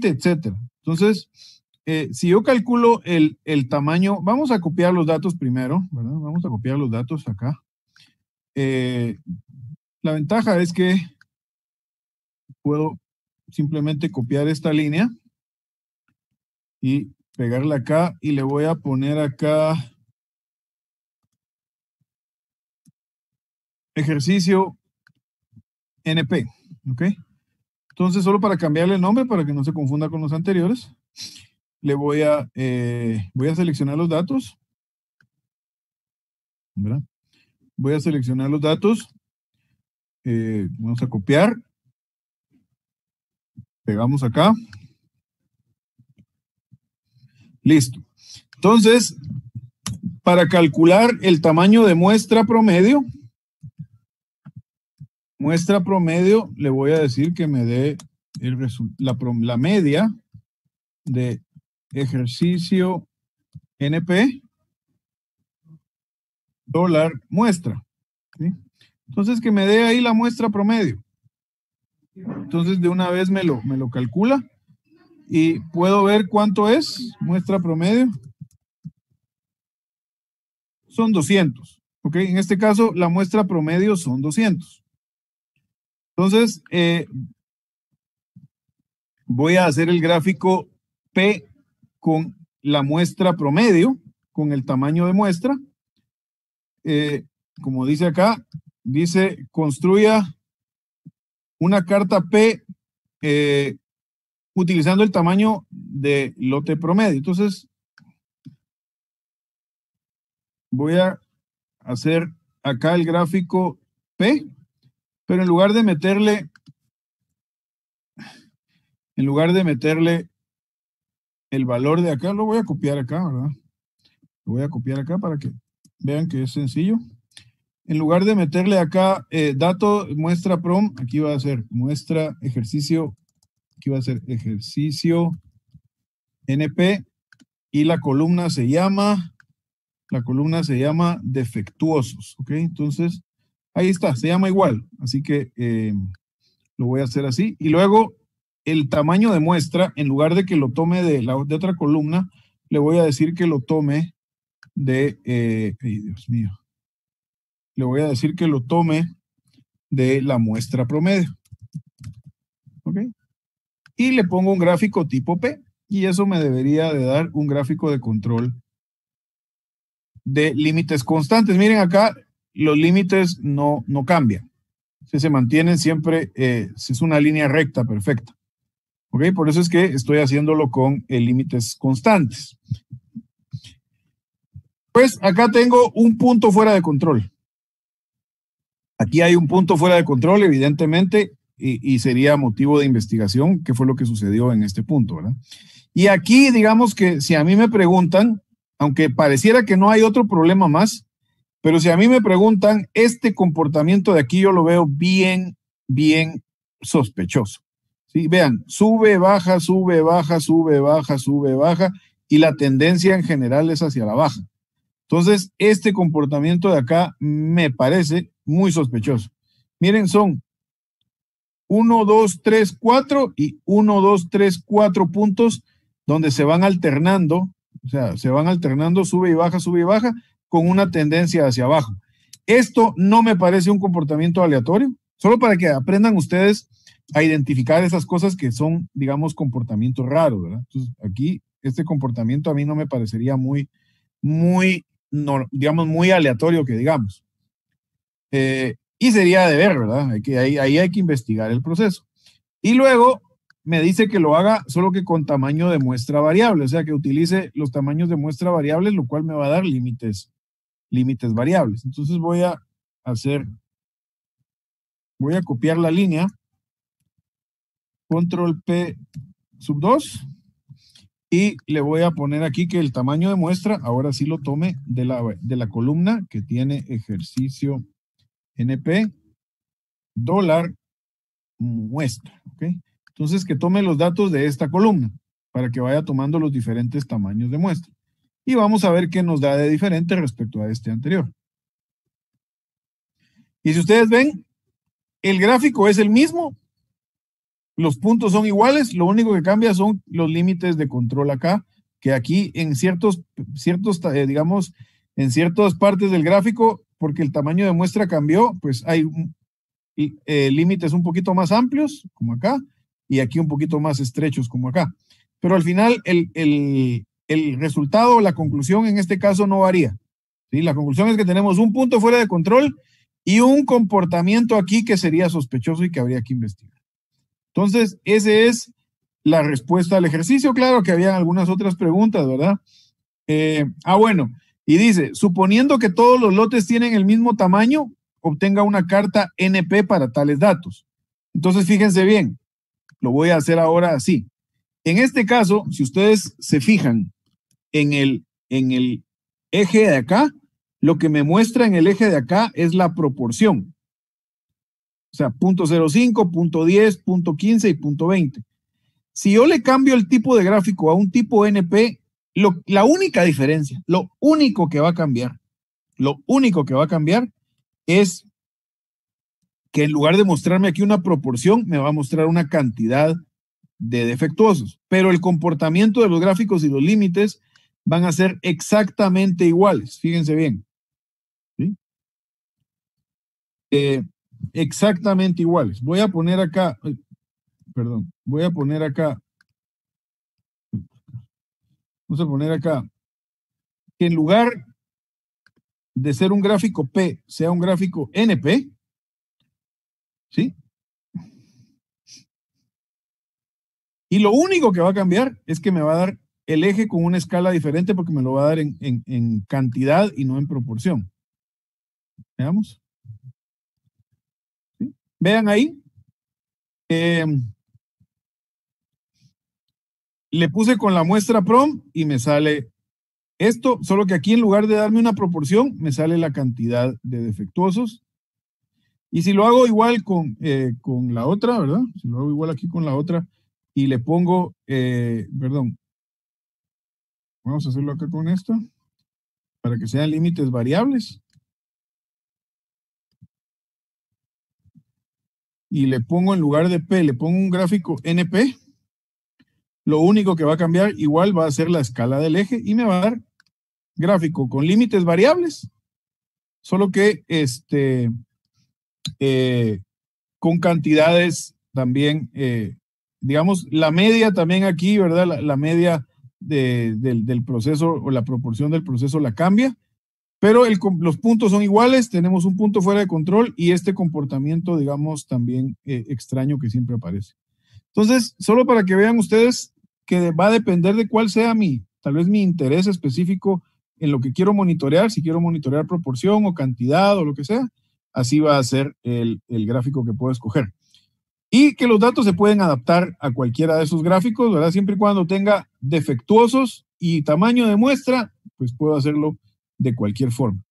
etcétera. Entonces, si yo calculo el tamaño, vamos a copiar los datos primero, ¿verdad? Vamos a copiar los datos acá. La ventaja es que puedo simplemente copiar esta línea y pegarla acá y le voy a poner acá ejercicio NP, ¿ok? Entonces, solo para cambiarle el nombre para que no se confunda con los anteriores, le voy a seleccionar los datos, ¿verdad? Voy a seleccionar los datos, vamos a copiar, pegamos acá, listo. Entonces, para calcular el tamaño de muestra promedio, le voy a decir que me dé la media de ejercicio NP dólar muestra, ¿sí? Entonces, que me dé ahí la muestra promedio. Entonces, de una vez me lo calcula y puedo ver cuánto es muestra promedio. Son 200, ¿ok? En este caso, la muestra promedio son 200. Entonces, voy a hacer el gráfico P con la muestra promedio, con el tamaño de muestra. Como dice acá, dice construya una carta P utilizando el tamaño de lote promedio. Entonces, voy a hacer acá el gráfico P, pero en lugar de meterle el valor de acá, lo voy a copiar acá, ¿verdad? Lo voy a copiar acá para que vean que es sencillo. En lugar de meterle acá dato muestra prom, aquí va a ser muestra ejercicio, aquí va a ser ejercicio NP y la columna se llama defectuosos, ¿ok? Entonces, ahí está, se llama igual, así que lo voy a hacer así. Y luego, el tamaño de muestra, en lugar de que lo tome de otra columna, le voy a decir que lo tome de, ay, Dios mío, le voy a decir que lo tome de la muestra promedio, ¿ok? Y le pongo un gráfico tipo P, y eso me debería de dar un gráfico de control de límites constantes. Miren acá, los límites no cambian. Se mantienen siempre, es una línea recta perfecta. ¿Ok? Por eso es que estoy haciéndolo con límites constantes. Pues acá tengo un punto fuera de control. Aquí hay un punto fuera de control, evidentemente, y sería motivo de investigación, qué fue lo que sucedió en este punto, ¿verdad? Y aquí, digamos que si a mí me preguntan, aunque pareciera que no hay otro problema más, pero si a mí me preguntan, este comportamiento de aquí yo lo veo bien sospechoso. ¿Sí? Vean, sube, baja, sube, baja, sube, baja, sube, baja, y la tendencia en general es hacia la baja. Entonces, este comportamiento de acá me parece muy sospechoso. Miren, son 1, 2, 3, 4 y 1, 2, 3, 4 puntos donde se van alternando, o sea, se van alternando, sube y baja, con una tendencia hacia abajo. Esto no me parece un comportamiento aleatorio, solo para que aprendan ustedes a identificar esas cosas que son, digamos, comportamientos raros, ¿verdad? Entonces, aquí, este comportamiento a mí no me parecería digamos, muy aleatorio que digamos. Y sería de ver, ¿verdad? Ahí hay que investigar el proceso. Y luego me dice que lo haga solo que con tamaño de muestra variable, o sea, que utilice los tamaños de muestra variables, lo cual me va a dar límites variables. Entonces voy a copiar la línea, control P, sub 2 y le voy a poner aquí que el tamaño de muestra ahora sí lo tome de la columna que tiene ejercicio NP dólar muestra, ¿ok? Entonces que tome los datos de esta columna para que vaya tomando los diferentes tamaños de muestra. Y vamos a ver qué nos da de diferente respecto a este anterior. Y si ustedes ven, el gráfico es el mismo, los puntos son iguales, lo único que cambia son los límites de control acá, que aquí en digamos, en ciertas partes del gráfico, porque el tamaño de muestra cambió, pues hay límites un poquito más amplios, como acá, y aquí un poquito más estrechos, como acá. Pero al final, el resultado, la conclusión en este caso no varía, ¿sí? La conclusión es que tenemos un punto fuera de control y un comportamiento aquí que sería sospechoso y que habría que investigar. Entonces, esa es la respuesta al ejercicio. Claro que había algunas otras preguntas, ¿verdad? Bueno, y dice, suponiendo que todos los lotes tienen el mismo tamaño, obtenga una carta NP para tales datos. Entonces, fíjense bien, lo voy a hacer ahora así. En este caso, si ustedes se fijan en el eje de acá, lo que me muestra en el eje de acá es la proporción. O sea, 0.05, 0.10, 0.15 y 0.20. Si yo le cambio el tipo de gráfico a un tipo NP, la única diferencia, lo único que va a cambiar es que en lugar de mostrarme aquí una proporción, me va a mostrar una cantidad de defectuosos. Pero el comportamiento de los gráficos y los límites van a ser exactamente iguales. Fíjense bien. ¿Sí? Exactamente iguales. Voy a poner acá que en lugar de ser un gráfico P, sea un gráfico NP, ¿sí? Y lo único que va a cambiar es que me va a dar el eje con una escala diferente porque me lo va a dar en cantidad y no en proporción. Veamos. ¿Sí? Vean ahí. Le puse con la muestra PROM y me sale esto, solo que aquí en lugar de darme una proporción, me sale la cantidad de defectuosos. Y si lo hago igual con la otra, ¿verdad? Si lo hago igual aquí con la otra y le pongo, vamos a hacerlo acá con esto, para que sean límites variables. Y le pongo en lugar de P, le pongo un gráfico NP. Lo único que va a cambiar igual va a ser la escala del eje y me va a dar gráfico con límites variables, solo que con cantidades también, digamos, la media también aquí, ¿verdad? La media del proceso o la proporción del proceso la cambia, pero los puntos son iguales, tenemos un punto fuera de control y este comportamiento, digamos, también extraño que siempre aparece. Entonces, solo para que vean ustedes que va a depender de cuál sea tal vez mi interés específico en lo que quiero monitorear, si quiero monitorear proporción o cantidad o lo que sea, así va a ser el gráfico que puedo escoger. Y que los datos se pueden adaptar a cualquiera de esos gráficos, ¿verdad? Siempre y cuando tenga defectuosos y tamaño de muestra, pues puedo hacerlo de cualquier forma.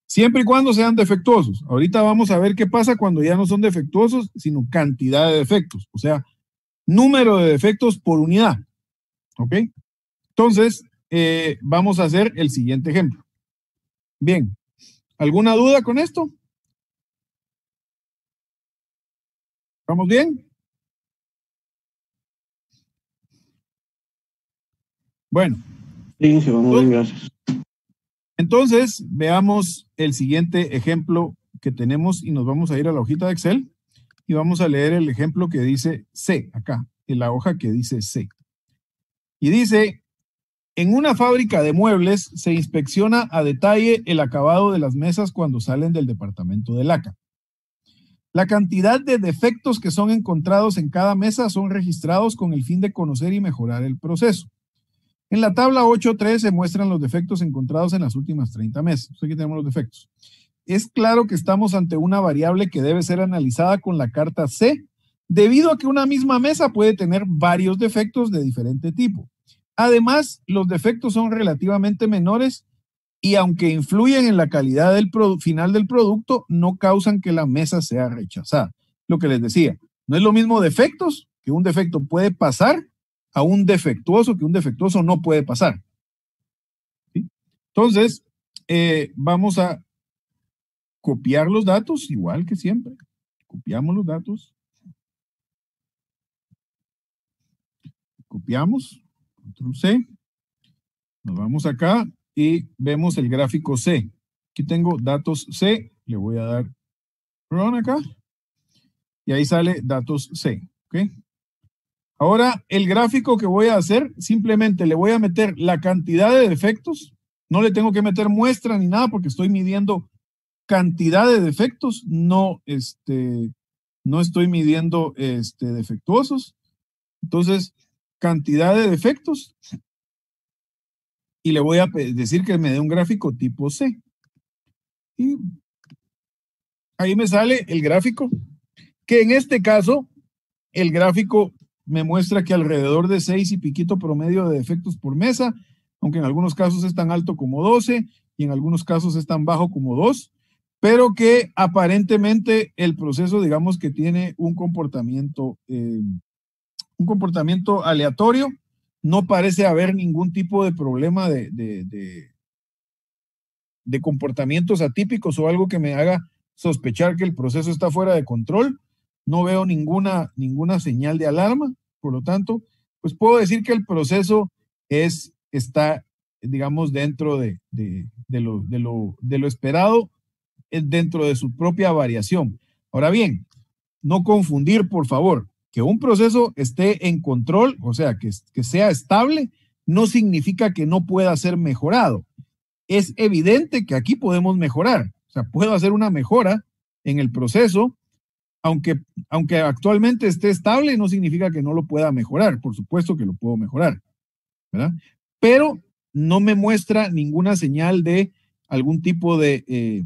Siempre y cuando sean defectuosos. Ahorita vamos a ver qué pasa cuando ya no son defectuosos, sino cantidad de defectos. O sea, número de defectos por unidad. ¿Ok? Entonces, vamos a hacer el siguiente ejemplo. Bien. ¿Alguna duda con esto? ¿Vamos bien? Bueno. Sí, vamos bien, gracias. Entonces, veamos el siguiente ejemplo que tenemos y nos vamos a ir a la hojita de Excel y vamos a leer el ejemplo que dice C, acá, en la hoja que dice C. Y dice, en una fábrica de muebles se inspecciona a detalle el acabado de las mesas cuando salen del departamento de laca. La cantidad de defectos que son encontrados en cada mesa son registrados con el fin de conocer y mejorar el proceso. En la tabla 8.3 se muestran los defectos encontrados en las últimas 30 mesas. Aquí tenemos los defectos. Es claro que estamos ante una variable que debe ser analizada con la carta C debido a que una misma mesa puede tener varios defectos de diferente tipo. Además, los defectos son relativamente menores y aunque influyen en la calidad del final del producto, no causan que la mesa sea rechazada. Lo que les decía, no es lo mismo defectos, que un defecto puede pasar, a un defectuoso, que un defectuoso no puede pasar. ¿Sí? Entonces, vamos a copiar los datos, igual que siempre. Copiamos los datos. Copiamos, control C. Nos vamos acá y vemos el gráfico C. Aquí tengo datos C, le voy a dar run acá. Y ahí sale datos C, ¿ok? Ahora, el gráfico que voy a hacer, simplemente le voy a meter la cantidad de defectos. No le tengo que meter muestra ni nada porque estoy midiendo cantidad de defectos, no estoy midiendo defectuosos. Entonces, cantidad de defectos. Y le voy a decir que me dé un gráfico tipo C. Y ahí me sale el gráfico, que en este caso, el gráfico me muestra que alrededor de 6 y piquito promedio de defectos por mesa, aunque en algunos casos es tan alto como 12 y en algunos casos es tan bajo como 2, pero que aparentemente el proceso, digamos que tiene un comportamiento aleatorio. No parece haber ningún tipo de problema de comportamientos atípicos o algo que me haga sospechar que el proceso está fuera de control. No veo ninguna señal de alarma, por lo tanto, pues puedo decir que el proceso está, digamos, dentro de lo esperado, dentro de su propia variación. Ahora bien, no confundir, por favor, que un proceso esté en control, o sea, que sea estable, no significa que no pueda ser mejorado. Es evidente que aquí podemos mejorar, o sea, puedo hacer una mejora en el proceso, aunque actualmente esté estable, no significa que no lo pueda mejorar. Por supuesto que lo puedo mejorar, ¿verdad? Pero no me muestra ninguna señal de algún tipo de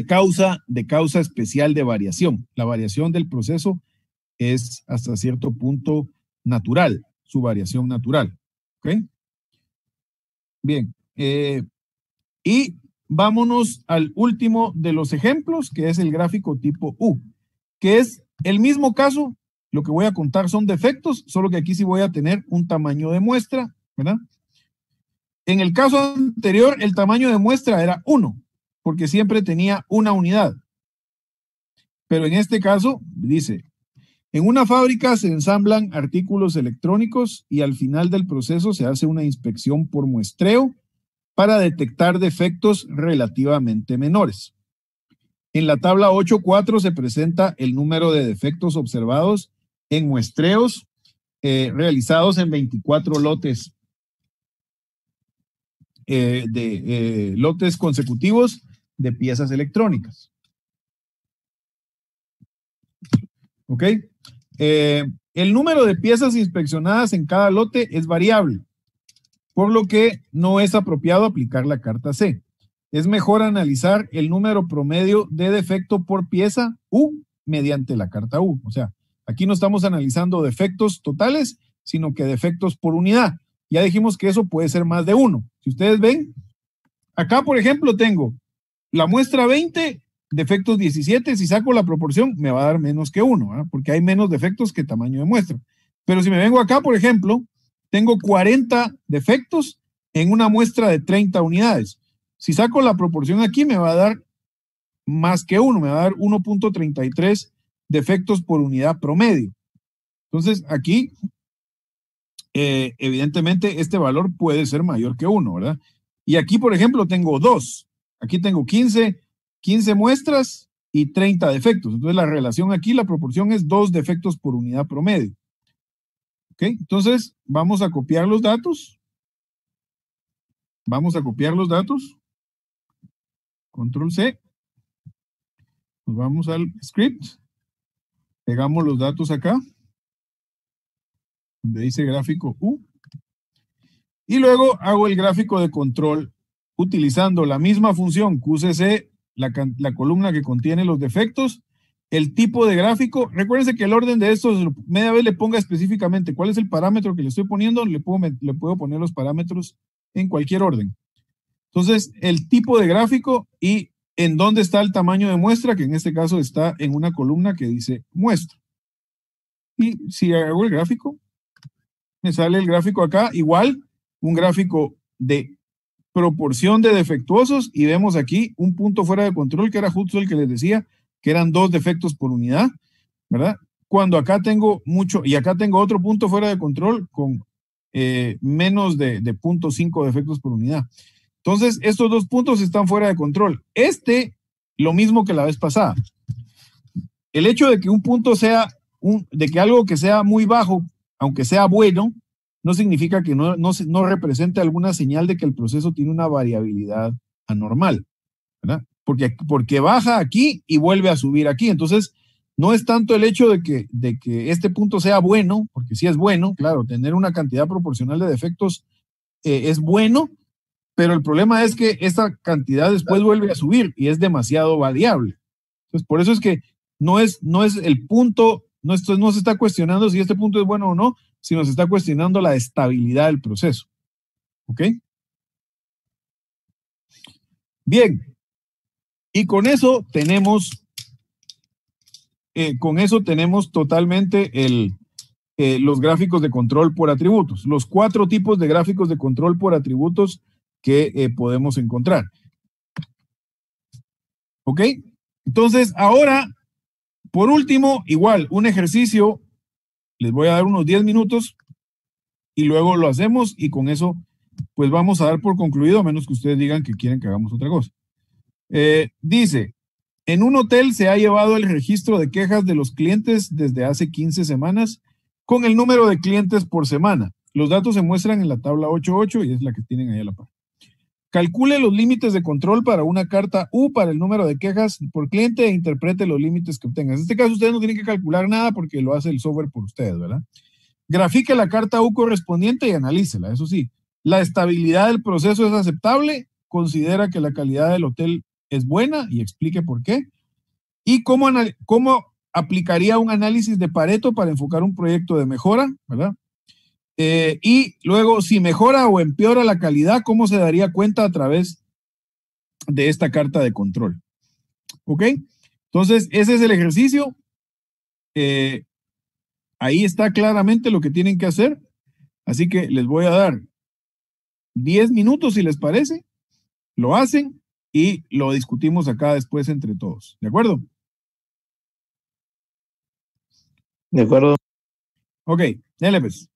causa especial de variación. La variación del proceso es hasta cierto punto natural, su variación natural. ¿Ok? Bien. Y vámonos al último de los ejemplos, que es el gráfico tipo U, que es el mismo caso. Lo que voy a contar son defectos, solo que aquí sí voy a tener un tamaño de muestra, ¿verdad? En el caso anterior, el tamaño de muestra era 1, porque siempre tenía una unidad. Pero en este caso, dice, en una fábrica se ensamblan artículos electrónicos y al final del proceso se hace una inspección por muestreo para detectar defectos relativamente menores. En la tabla 8.4 se presenta el número de defectos observados en muestreos realizados en 24 lotes lotes consecutivos de piezas electrónicas. ¿Ok? El número de piezas inspeccionadas en cada lote es variable, por lo que no es apropiado aplicar la carta C. Es mejor analizar el número promedio de defecto por pieza U mediante la carta U. O sea, aquí no estamos analizando defectos totales, sino que defectos por unidad. Ya dijimos que eso puede ser más de uno. Si ustedes ven, acá por ejemplo tengo la muestra 20, defectos 17. Si saco la proporción me va a dar menos que 1, ¿verdad? Porque hay menos defectos que tamaño de muestra. Pero si me vengo acá, por ejemplo, tengo 40 defectos en una muestra de 30 unidades. Si saco la proporción aquí me va a dar más que 1, me va a dar 1.33 defectos por unidad promedio. Entonces aquí, evidentemente, este valor puede ser mayor que 1, ¿verdad? Y aquí, por ejemplo, tengo 2. Aquí tengo 15 muestras y 30 defectos. Entonces la relación aquí, la proporción es 2 defectos por unidad promedio. ¿Ok? Entonces vamos a copiar los datos. Control C. Nos vamos al script. Pegamos los datos acá, donde dice gráfico U. Y luego hago el gráfico de control utilizando la misma función QCC, la columna que contiene los defectos, el tipo de gráfico. Recuérdense que el orden de estos, media vez le ponga específicamente cuál es el parámetro que le estoy poniendo, le puedo poner los parámetros en cualquier orden. Entonces, el tipo de gráfico y en dónde está el tamaño de muestra, que en este caso está en una columna que dice muestra. Y si hago el gráfico, me sale el gráfico acá, igual, un gráfico de proporción de defectuosos, y vemos aquí un punto fuera de control, que era justo el que les decía, que eran 2 defectos por unidad, ¿verdad? Cuando acá tengo mucho, y acá tengo otro punto fuera de control con menos de 0.5 defectos por unidad. Entonces, estos 2 puntos están fuera de control. Lo mismo que la vez pasada. El hecho de que un punto sea, de que algo que sea muy bajo, aunque sea bueno, no significa que no represente alguna señal de que el proceso tiene una variabilidad anormal, ¿verdad? Porque baja aquí y vuelve a subir aquí. Entonces, no es tanto el hecho de que este punto sea bueno, porque sí es bueno, claro, tener una cantidad proporcional de defectos es bueno, pero el problema es que esta cantidad después vuelve a subir y es demasiado variable. Entonces, por eso es que no es el punto, no se está cuestionando si este punto es bueno o no, sino se está cuestionando la estabilidad del proceso. ¿Ok? Bien. Y con eso tenemos totalmente los gráficos de control por atributos, los 4 tipos de gráficos de control por atributos que podemos encontrar. ¿Ok? Entonces, ahora, por último, igual, un ejercicio, les voy a dar unos 10 minutos y luego lo hacemos y con eso, pues vamos a dar por concluido, a menos que ustedes digan que quieren que hagamos otra cosa. Dice, en un hotel se ha llevado el registro de quejas de los clientes desde hace 15 semanas con el número de clientes por semana. Los datos se muestran en la tabla 8.8 y es la que tienen ahí a la par. Calcule los límites de control para una carta U para el número de quejas por cliente e interprete los límites que obtengan. En este caso ustedes no tienen que calcular nada porque lo hace el software por ustedes, ¿verdad? Grafique la carta U correspondiente y analícela. Eso sí, la estabilidad del proceso es aceptable, considera que la calidad del hotel es buena y explique por qué. Y cómo aplicaría un análisis de Pareto para enfocar un proyecto de mejora, ¿verdad? Y luego, si mejora o empeora la calidad, ¿cómo se daría cuenta a través de esta carta de control? ¿Ok? Entonces, ese es el ejercicio. Ahí está claramente lo que tienen que hacer. Así que les voy a dar 10 minutos, si les parece. Lo hacen y lo discutimos acá después entre todos. ¿De acuerdo? De acuerdo. Ok, dale pues.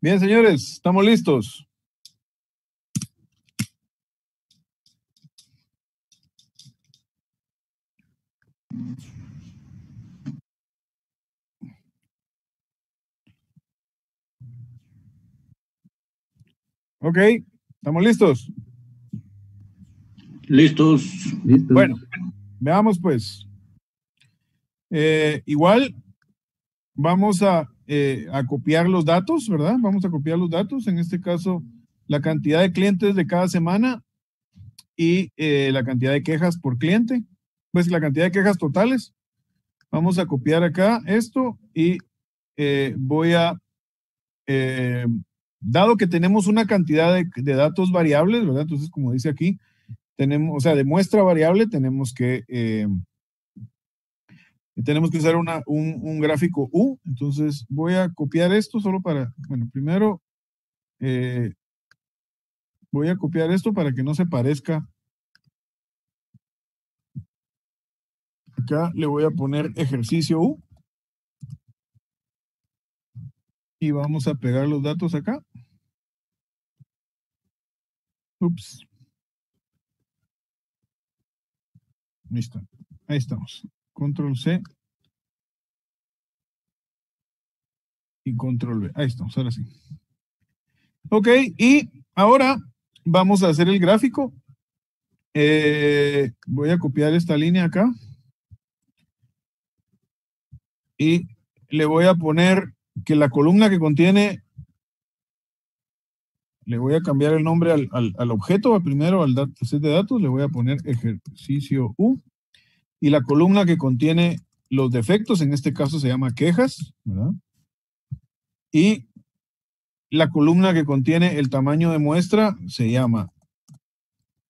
Bien, señores, estamos listos. Ok, ¿estamos listos? Listos. Bueno, veamos pues. Igual vamos a copiar los datos, ¿verdad? Vamos a copiar los datos. En este caso, la cantidad de clientes de cada semana y la cantidad de quejas por cliente. Pues la cantidad de quejas totales. Vamos a copiar acá esto y voy a... dado que tenemos una cantidad de datos variables, ¿verdad? Entonces, como dice aquí, tenemos, o sea, de muestra variable, tenemos que usar un gráfico U. Entonces, voy a copiar esto solo para, bueno, primero voy a copiar esto para que no se parezca. Acá le voy a poner ejercicio U. Y vamos a pegar los datos acá. Ups. Listo. Ahí estamos. Control C. Y Control V. Ahí estamos, ahora sí. Ok, y ahora vamos a hacer el gráfico. Voy a copiar esta línea acá. Y le voy a poner que la columna que contiene, le voy a cambiar el nombre al objeto, primero al set de datos, le voy a poner ejercicio U, y la columna que contiene los defectos, en este caso se llama quejas, ¿verdad? Y la columna que contiene el tamaño de muestra se llama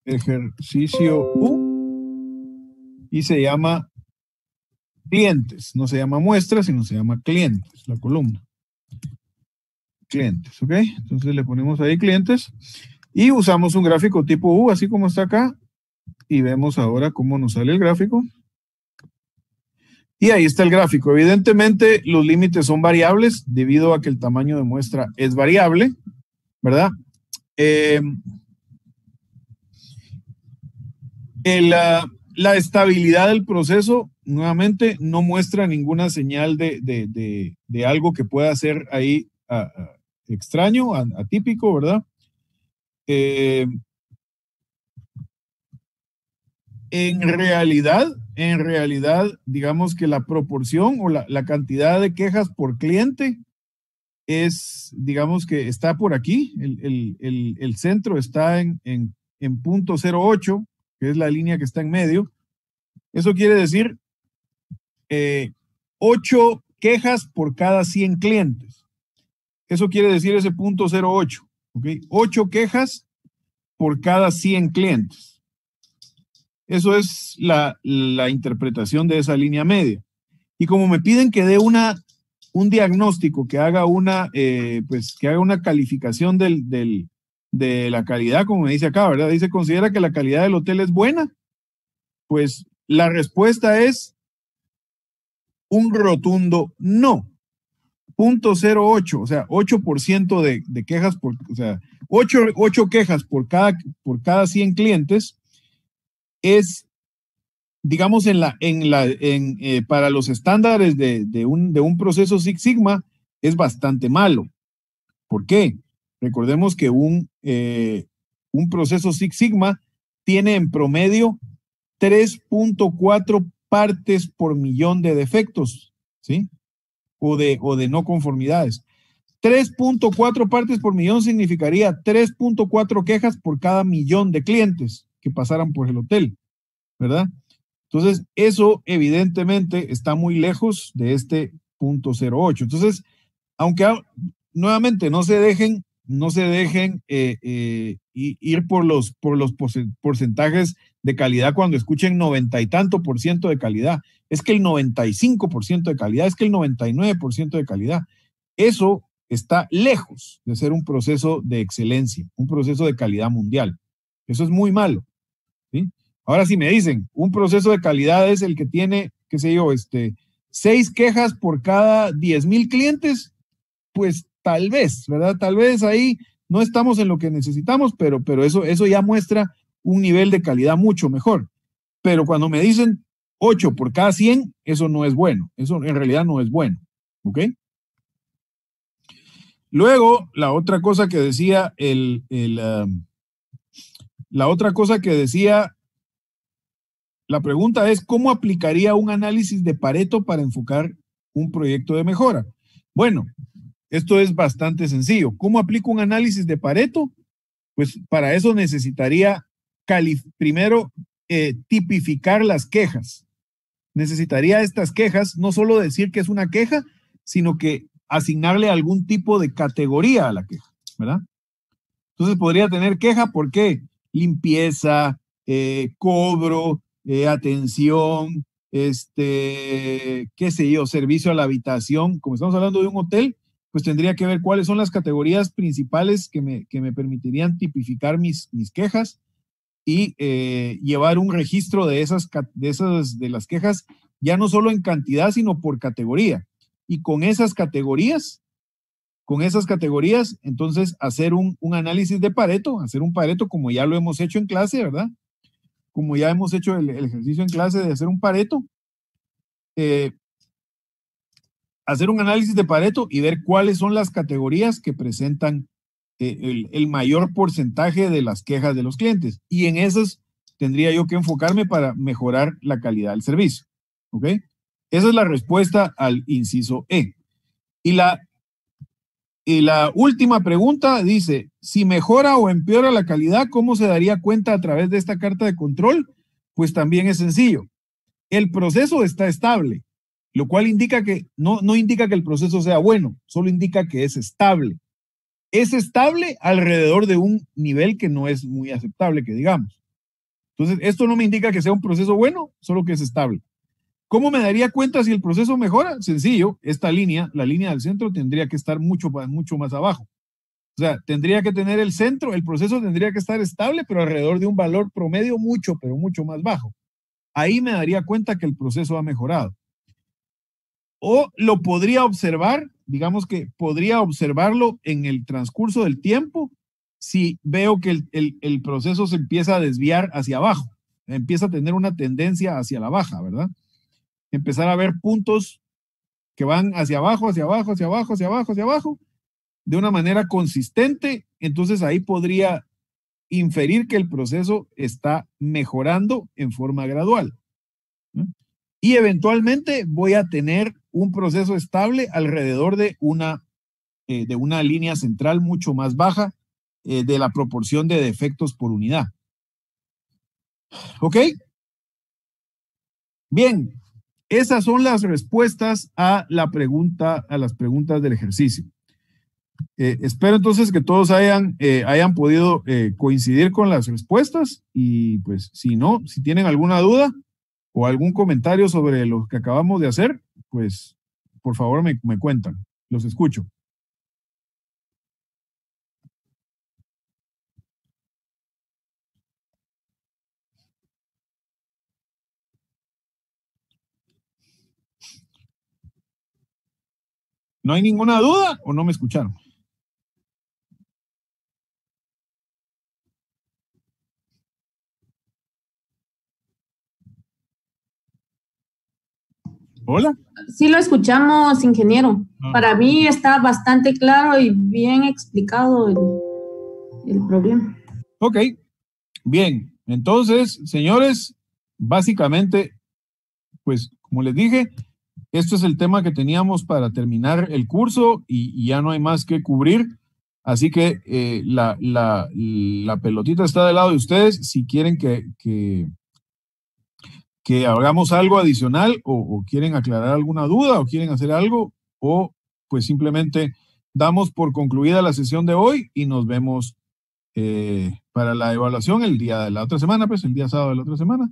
ejercicio U y se llama clientes. No se llama muestra, sino se llama clientes, la columna. Clientes, ¿ok? Entonces le ponemos ahí clientes y usamos un gráfico tipo U, así como está acá, y vemos ahora cómo nos sale el gráfico. Y ahí está el gráfico. Evidentemente, los límites son variables debido a que el tamaño de muestra es variable, ¿verdad? La estabilidad del proceso, nuevamente, no muestra ninguna señal de algo que pueda ser ahí extraño, atípico, ¿verdad? En realidad, digamos que la proporción o la cantidad de quejas por cliente es, digamos que está por aquí, el centro está en punto 0.8, que es la línea que está en medio. Eso quiere decir 8 quejas por cada 100 clientes. Eso quiere decir ese punto 0.8, ¿ok? 8 quejas por cada 100 clientes. Eso es la interpretación de esa línea media. Y como me piden que dé un diagnóstico, que haga una calificación de la calidad, como me dice acá, ¿verdad? Dice, ¿considera que la calidad del hotel es buena? Pues la respuesta es un rotundo no. 0.08, o sea, 8% de quejas o sea, 8 quejas por cada 100 clientes es, digamos, para los estándares de un proceso Six Sigma, es bastante malo. ¿Por qué? Recordemos que un proceso Six Sigma tiene en promedio 3.4 partes por millón de defectos, ¿sí? O de no conformidades. 3.4 partes por millón significaría 3.4 quejas por cada millón de clientes que pasaran por el hotel, ¿verdad? Entonces, eso evidentemente está muy lejos de este 0.08. Entonces, aunque nuevamente no se dejen ir por los porcentajes de calidad cuando escuchen 90 y tanto por ciento de calidad. Es que el 95% de calidad, es que el 99% de calidad. Eso está lejos de ser un proceso de excelencia, un proceso de calidad mundial. Eso es muy malo, ¿sí? Ahora, si me dicen, un proceso de calidad es el que tiene, qué sé yo, 6 quejas por cada 10,000 clientes, pues tal vez, ¿verdad? Tal vez ahí no estamos en lo que necesitamos, pero eso ya muestra un nivel de calidad mucho mejor. Pero cuando me dicen 8 por cada 100, eso no es bueno. Eso en realidad no es bueno, ¿ok? Luego, la otra cosa que decía la pregunta es, ¿cómo aplicaría un análisis de Pareto para enfocar un proyecto de mejora? Bueno, esto es bastante sencillo. ¿Cómo aplico un análisis de Pareto? Pues para eso necesitaría primero tipificar las quejas. Necesitaría estas quejas, no solo decir que es una queja, sino que asignarle algún tipo de categoría a la queja, ¿verdad? Entonces podría tener queja por qué, limpieza, cobro, atención, qué sé yo, servicio a la habitación. Como estamos hablando de un hotel, pues tendría que ver cuáles son las categorías principales que me permitirían tipificar mis quejas y llevar un registro de las quejas, ya no solo en cantidad, sino por categoría. Y con esas categorías, entonces hacer un análisis de Pareto, hacer un Pareto como ya lo hemos hecho en clase, ¿verdad? Como ya hemos hecho el ejercicio en clase de hacer un Pareto, hacer un análisis de Pareto y ver cuáles son las categorías que presentan el mayor porcentaje de las quejas de los clientes. Y en esas tendría yo que enfocarme para mejorar la calidad del servicio, ¿ok? Esa es la respuesta al inciso E. Y Y la última pregunta dice, si mejora o empeora la calidad, ¿cómo se daría cuenta a través de esta carta de control? Pues también es sencillo. El proceso está estable, lo cual indica que no indica que el proceso sea bueno, solo indica que es estable. Es estable alrededor de un nivel que no es muy aceptable, que digamos. Entonces, esto no me indica que sea un proceso bueno, solo que es estable. ¿Cómo me daría cuenta si el proceso mejora? Sencillo, esta línea, la línea del centro, tendría que estar mucho más abajo. O sea, tendría que tener el centro, el proceso tendría que estar estable, pero alrededor de un valor promedio pero mucho más bajo. Ahí me daría cuenta que el proceso ha mejorado. O lo podría observar, digamos que podría observarlo en el transcurso del tiempo si veo que el proceso se empieza a desviar hacia abajo, empieza a tener una tendencia hacia la baja, ¿verdad? Empezar a ver puntos que van hacia abajo, hacia abajo, hacia abajo, hacia abajo, hacia abajo, de una manera consistente, entonces ahí podría inferir que el proceso está mejorando en forma gradual, ¿no? Y eventualmente voy a tener un proceso estable alrededor de una línea central mucho más baja de la proporción de defectos por unidad. ¿Ok? Bien. Esas son las respuestas a las preguntas del ejercicio. Espero entonces que todos hayan podido coincidir con las respuestas y pues si no, si tienen alguna duda o algún comentario sobre lo que acabamos de hacer, pues por favor me cuentan. Los escucho. ¿No hay ninguna duda o no me escucharon? Hola. Sí lo escuchamos, ingeniero. Para mí está bastante claro y bien explicado el problema. Ok, bien. Entonces, señores, básicamente, pues como les dije, esto es el tema que teníamos para terminar el curso y ya no hay más que cubrir. Así que la pelotita está del lado de ustedes. Si quieren que hagamos algo adicional o quieren aclarar alguna duda o quieren hacer algo o pues simplemente damos por concluida la sesión de hoy y nos vemos para la evaluación el día de la otra semana, pues el día sábado de la otra semana.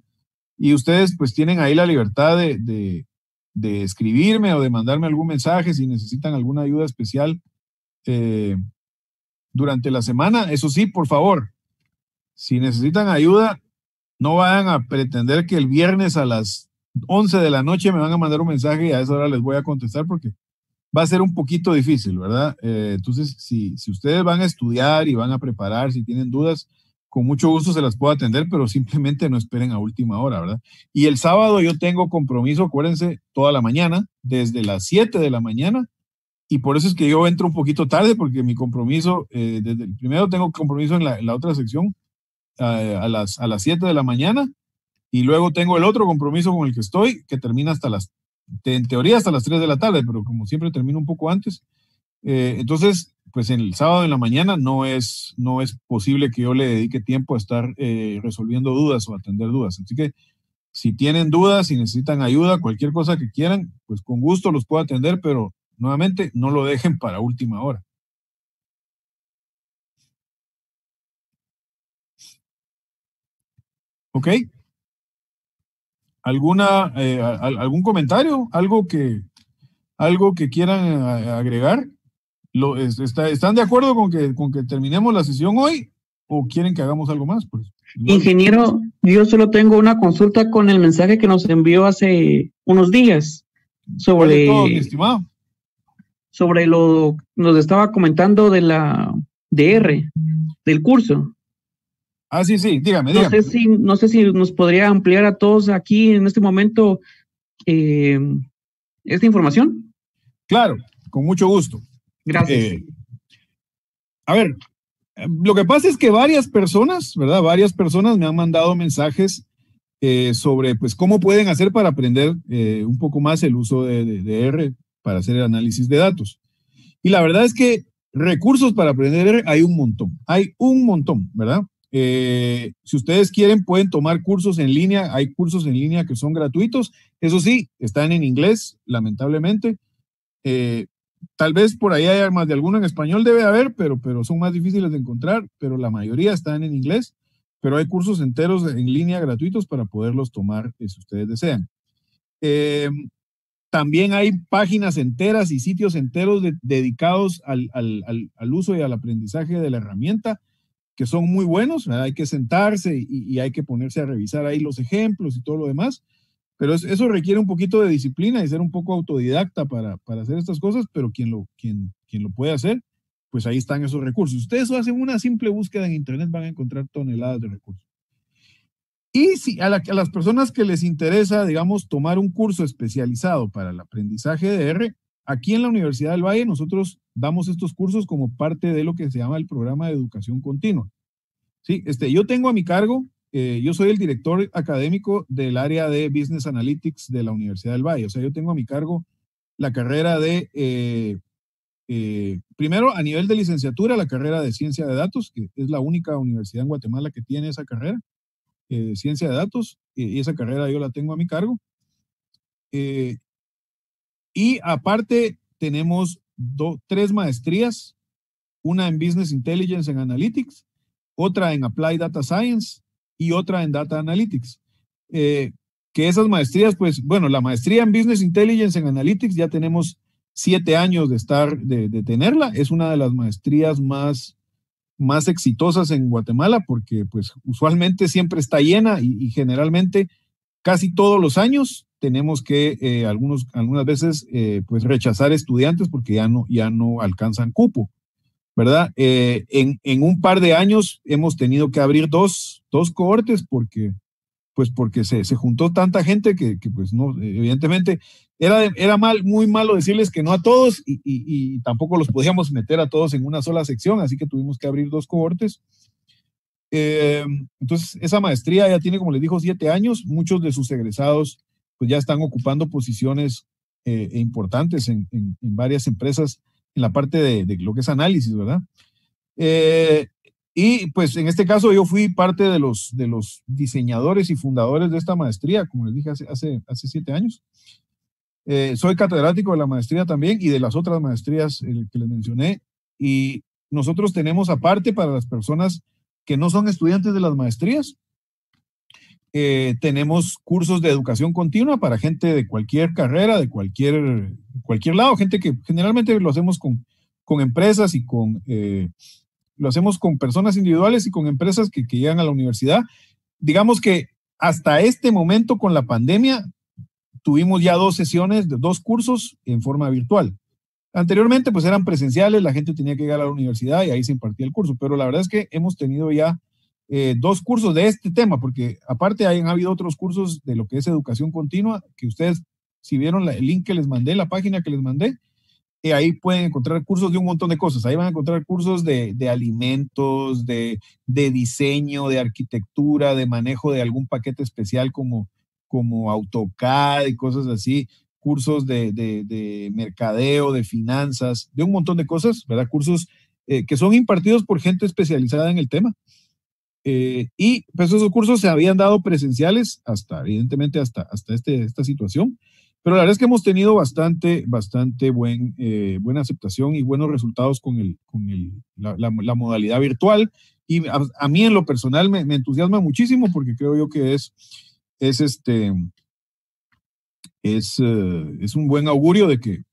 Y ustedes pues tienen ahí la libertad de escribirme o de mandarme algún mensaje si necesitan alguna ayuda especial durante la semana. Eso sí, por favor, si necesitan ayuda, no vayan a pretender que el viernes a las 11 de la noche me van a mandar un mensaje y a esa hora les voy a contestar porque va a ser un poquito difícil, ¿verdad? Entonces, si ustedes van a estudiar y van a preparar, si tienen dudas, con mucho gusto se las puedo atender, pero simplemente no esperen a última hora, ¿verdad? Y el sábado yo tengo compromiso, acuérdense, toda la mañana, desde las 7 de la mañana, y por eso es que yo entro un poquito tarde, porque mi compromiso, desde el primero tengo compromiso en la otra sección a las 7 de la mañana, y luego tengo el otro compromiso con el que estoy, que termina en teoría hasta las 3 de la tarde, pero como siempre termino un poco antes. Entonces, pues en el sábado en la mañana no es posible que yo le dedique tiempo a estar resolviendo dudas o atender dudas. Así que si tienen dudas, si necesitan ayuda, cualquier cosa que quieran, pues con gusto los puedo atender, pero nuevamente no lo dejen para última hora. ¿Ok? ¿Algún comentario? ¿Algo que quieran agregar? ¿Están de acuerdo con que terminemos la sesión hoy o quieren que hagamos algo más? Pues, ingeniero, yo solo tengo una consulta con el mensaje que nos envió hace unos días sobre todo, mi estimado. Sobre nos estaba comentando de la DR, del curso. Ah, sí, dígame. No sé si nos podría ampliar a todos aquí en este momento esta información. Claro, con mucho gusto. Gracias. A ver, lo que pasa es que varias personas, ¿verdad? Varias personas me han mandado mensajes sobre, pues, cómo pueden hacer para aprender un poco más el uso de R para hacer el análisis de datos. Y la verdad es que recursos para aprender R hay un montón, ¿verdad? Si ustedes quieren, pueden tomar cursos en línea. Hay cursos en línea que son gratuitos. Eso sí, están en inglés, lamentablemente. Tal vez por ahí haya más de alguno en español, debe haber, pero son más difíciles de encontrar. Pero la mayoría están en inglés. Pero hay cursos enteros en línea gratuitos para poderlos tomar si ustedes desean. También hay páginas enteras y sitios enteros dedicados al uso y al aprendizaje de la herramienta, que son muy buenos, ¿verdad? Hay que sentarse y hay que ponerse a revisar ahí los ejemplos y todo lo demás, pero eso requiere un poquito de disciplina y ser un poco autodidacta para hacer estas cosas, pero quien lo puede hacer, pues ahí están esos recursos. Ustedes hacen una simple búsqueda en internet, van a encontrar toneladas de recursos. Y si a las personas que les interesa, digamos, tomar un curso especializado para el aprendizaje de R, aquí en la Universidad del Valle nosotros damos estos cursos como parte de lo que se llama el programa de educación continua. Sí, yo tengo a mi cargo, yo soy el director académico del área de Business Analytics de la Universidad del Valle. O sea, yo tengo a mi cargo la carrera de, primero a nivel de licenciatura, la carrera de Ciencia de Datos, que es la única universidad en Guatemala que tiene esa carrera. Ciencia de datos, y esa carrera yo la tengo a mi cargo. Y aparte tenemos 3 maestrías, una en Business Intelligence and Analytics, otra en Applied Data Science y otra en Data Analytics. Que esas maestrías, pues, bueno, la maestría en Business Intelligence and Analytics ya tenemos 7 años de tenerla. Es una de las maestrías más exitosas en Guatemala porque pues usualmente siempre está llena y generalmente casi todos los años tenemos que algunas veces pues rechazar estudiantes porque ya no alcanzan cupo, ¿verdad? En un par de años hemos tenido que abrir dos cohortes porque se juntó tanta gente que pues no, evidentemente era muy malo decirles que no a todos y tampoco los podíamos meter a todos en una sola sección, así que tuvimos que abrir 2 cohortes. Entonces, esa maestría ya tiene, como les digo, 7 años. Muchos de sus egresados pues ya están ocupando posiciones importantes en varias empresas en la parte de lo que es análisis, ¿verdad? Y pues en este caso yo fui parte de los diseñadores y fundadores de esta maestría, como les dije, hace 7 años. Soy catedrático de la maestría también y de las otras maestrías que les mencioné. Y nosotros tenemos aparte para las personas que no son estudiantes de las maestrías, tenemos cursos de educación continua para gente de cualquier carrera, de cualquier lado, gente que generalmente lo hacemos con empresas y lo hacemos con personas individuales y con empresas que llegan a la universidad. Digamos que hasta este momento con la pandemia tuvimos ya 2 sesiones, 2 cursos en forma virtual. Anteriormente pues eran presenciales, la gente tenía que llegar a la universidad y ahí se impartía el curso, pero la verdad es que hemos tenido ya 2 cursos de este tema, porque aparte han habido otros cursos de lo que es educación continua, que ustedes, si vieron el link que les mandé, la página que les mandé, ahí pueden encontrar cursos de un montón de cosas. Ahí van a encontrar cursos de alimentos, de diseño, de arquitectura, de manejo de algún paquete especial como AutoCAD y cosas así, cursos de mercadeo, de finanzas, de un montón de cosas, ¿verdad? Cursos que son impartidos por gente especializada en el tema. Y pues esos cursos se habían dado presenciales evidentemente hasta esta situación. Pero la verdad es que hemos tenido bastante buena aceptación y buenos resultados con la modalidad virtual. Y a mí en lo personal me entusiasma muchísimo porque creo yo que es un buen augurio de que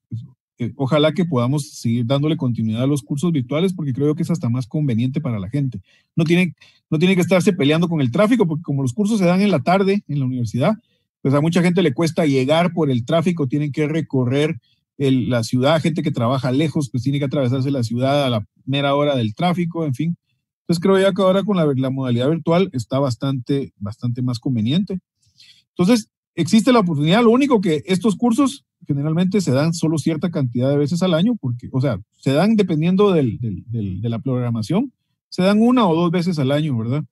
ojalá que podamos seguir dándole continuidad a los cursos virtuales porque creo que es hasta más conveniente para la gente. No tiene que estarse peleando con el tráfico porque como los cursos se dan en la tarde en la universidad, pues a mucha gente le cuesta llegar por el tráfico, tienen que recorrer la ciudad, gente que trabaja lejos, pues tiene que atravesarse la ciudad a la mera hora del tráfico, en fin. Entonces creo ya que ahora con la modalidad virtual está bastante más conveniente. Entonces existe la oportunidad, lo único que estos cursos generalmente se dan solo cierta cantidad de veces al año, porque, o sea, se dan dependiendo de la programación, se dan 1 o 2 veces al año, ¿verdad?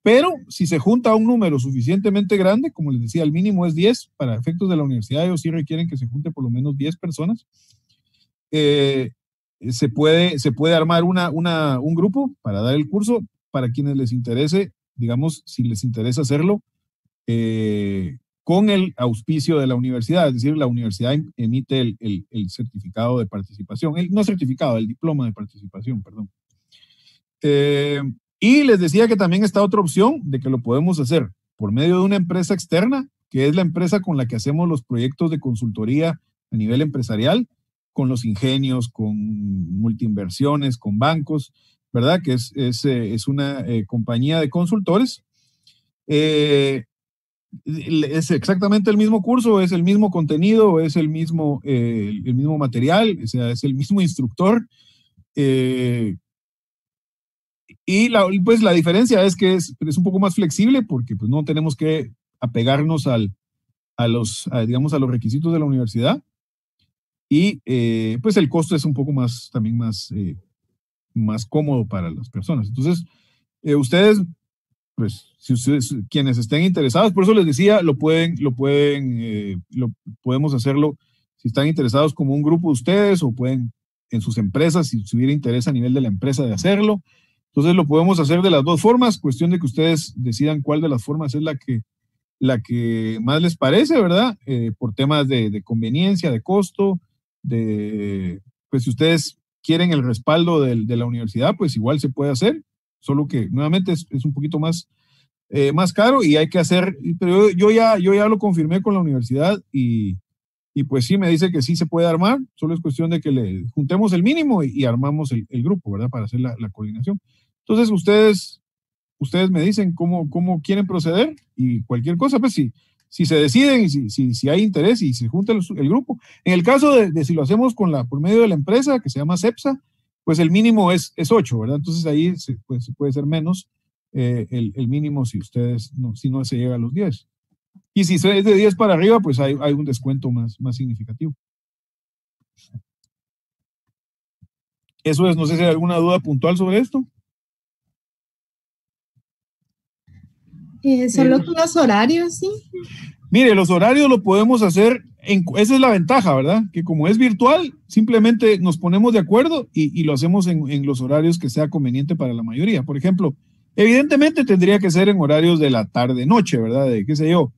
Pero si se junta un número suficientemente grande, como les decía, el mínimo es 10, para efectos de la universidad ellos sí requieren que se junte por lo menos 10 personas, se puede armar un grupo para dar el curso para quienes les interese, digamos, si les interesa hacerlo, con el auspicio de la universidad, es decir, la universidad emite el certificado de participación, no certificado, el diploma de participación, perdón. Y les decía que también está otra opción de que lo podemos hacer por medio de una empresa externa, que es la empresa con la que hacemos los proyectos de consultoría a nivel empresarial, con los ingenios, con multiinversiones, con bancos, ¿verdad? Que es una compañía de consultores. Es exactamente el mismo curso, es el mismo contenido, es el mismo material, o sea, es el mismo instructor. Y pues la diferencia es que es un poco más flexible porque pues no tenemos que apegarnos digamos, a los requisitos de la universidad. Y pues el costo es un poco también más cómodo para las personas. Entonces, ustedes, pues, si ustedes, quienes estén interesados, por eso les decía, podemos hacerlo si están interesados como un grupo de ustedes o pueden en sus empresas, si hubiera interés a nivel de la empresa de hacerlo. Entonces lo podemos hacer de las dos formas, cuestión de que ustedes decidan cuál de las formas es la que más les parece, ¿verdad? Por temas de conveniencia, de costo, pues si ustedes quieren el respaldo de la universidad, pues igual se puede hacer, solo que nuevamente es un poquito más caro y hay que hacer, pero yo ya lo confirmé con la universidad y pues sí me dice que sí se puede armar, solo es cuestión de que le juntemos el mínimo y armamos el grupo, ¿verdad? Para hacer la coordinación. Entonces ustedes me dicen cómo quieren proceder y cualquier cosa, pues si se deciden y si hay interés y se junta el grupo. En el caso de si lo hacemos por medio de la empresa que se llama CEPSA, pues el mínimo es 8, ¿verdad? Entonces ahí se puede ser menos el mínimo si no se llega a los 10. Y si es de 10 para arriba, pues hay un descuento más significativo. Eso es, no sé si hay alguna duda puntual sobre esto. Solo con los horarios, sí. Mire, los horarios lo podemos hacer, esa es la ventaja, ¿verdad? Que como es virtual, simplemente nos ponemos de acuerdo y lo hacemos en los horarios que sea conveniente para la mayoría. Por ejemplo, evidentemente tendría que ser en horarios de la tarde-noche, ¿verdad? De, qué sé yo,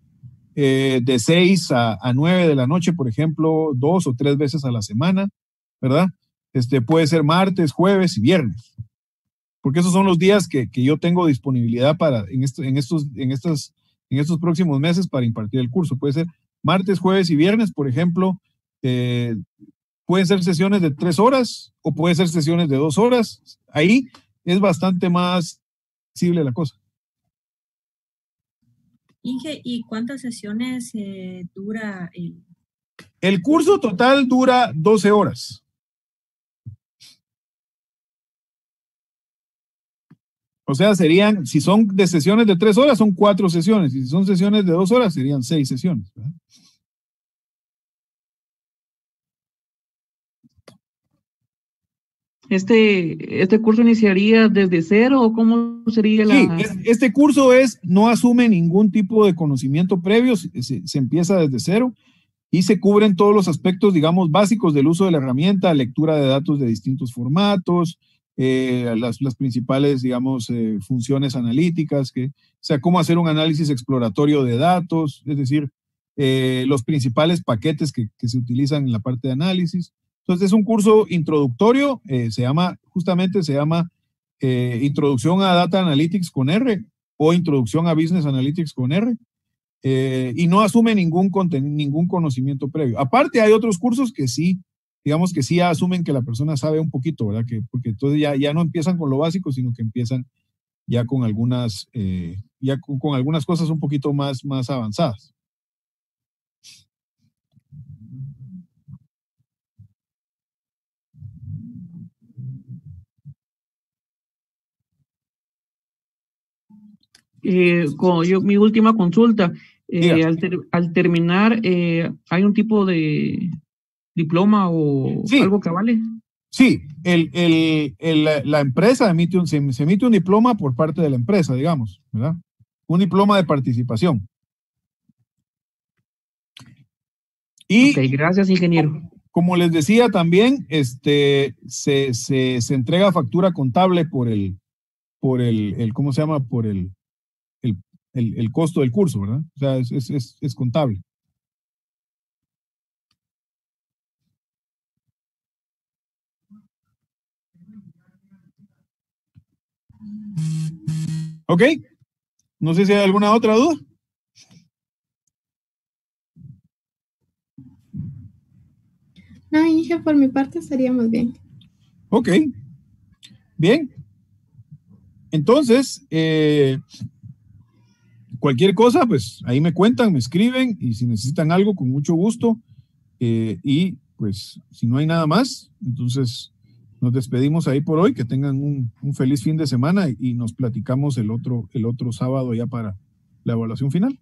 de 6 a 9 de la noche, por ejemplo, 2 o 3 veces a la semana, ¿verdad? Puede ser martes, jueves y viernes. Porque esos son los días que yo tengo disponibilidad en estos próximos meses para impartir el curso. Puede ser martes, jueves y viernes, por ejemplo. Pueden ser sesiones de 3 horas o puede ser sesiones de 2 horas. Ahí es bastante más flexible la cosa. Inge, ¿y cuántas sesiones dura el curso total dura 12 horas. O sea, si son de sesiones de 3 horas, son 4 sesiones. Y si son sesiones de 2 horas, serían 6 sesiones, ¿verdad? ¿Este curso iniciaría desde cero o cómo sería la...? Sí, este curso no asume ningún tipo de conocimiento previo, se empieza desde cero y se cubren todos los aspectos, digamos, básicos del uso de la herramienta, lectura de datos de distintos formatos, las principales, digamos, funciones analíticas, o sea, cómo hacer un análisis exploratorio de datos, es decir, los principales paquetes que se utilizan en la parte de análisis. Entonces es un curso introductorio, se llama Introducción a Data Analytics con R o Introducción a Business Analytics con R, y no asume ningún conocimiento previo. Aparte hay otros cursos que sí, digamos que sí asumen que la persona sabe un poquito, ¿verdad? Porque entonces ya no empiezan con lo básico, sino que empiezan ya con algunas cosas un poquito más avanzadas. Mi última consulta, al terminar, ¿hay un tipo de diploma o algo que vale? Sí, la empresa se emite un diploma por parte de la empresa, digamos, ¿verdad? Un diploma de participación. Y ok, gracias, ingeniero. Como les decía también, se entrega factura contable por el ¿cómo se llama? Por el costo del curso, ¿verdad? O sea, es contable. Ok. No sé si hay alguna otra duda. No, hija, por mi parte estaríamos bien. Ok. Bien. Entonces, cualquier cosa, pues ahí me cuentan, me escriben y si necesitan algo, con mucho gusto. Y pues si no hay nada más, entonces nos despedimos ahí por hoy. Que tengan un feliz fin de semana y nos platicamos el otro sábado ya para la evaluación final.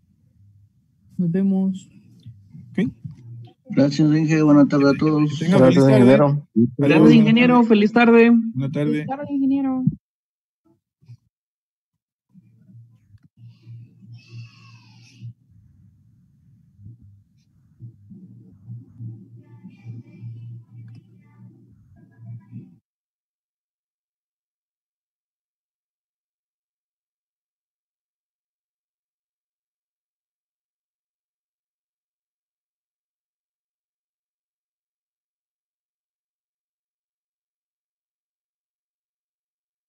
Nos vemos. Ok. Gracias, Inge. Buenas tardes a todos. Gracias, ingeniero. Gracias, ingeniero. Feliz tarde. Buenas tardes. Feliz tarde, ingeniero.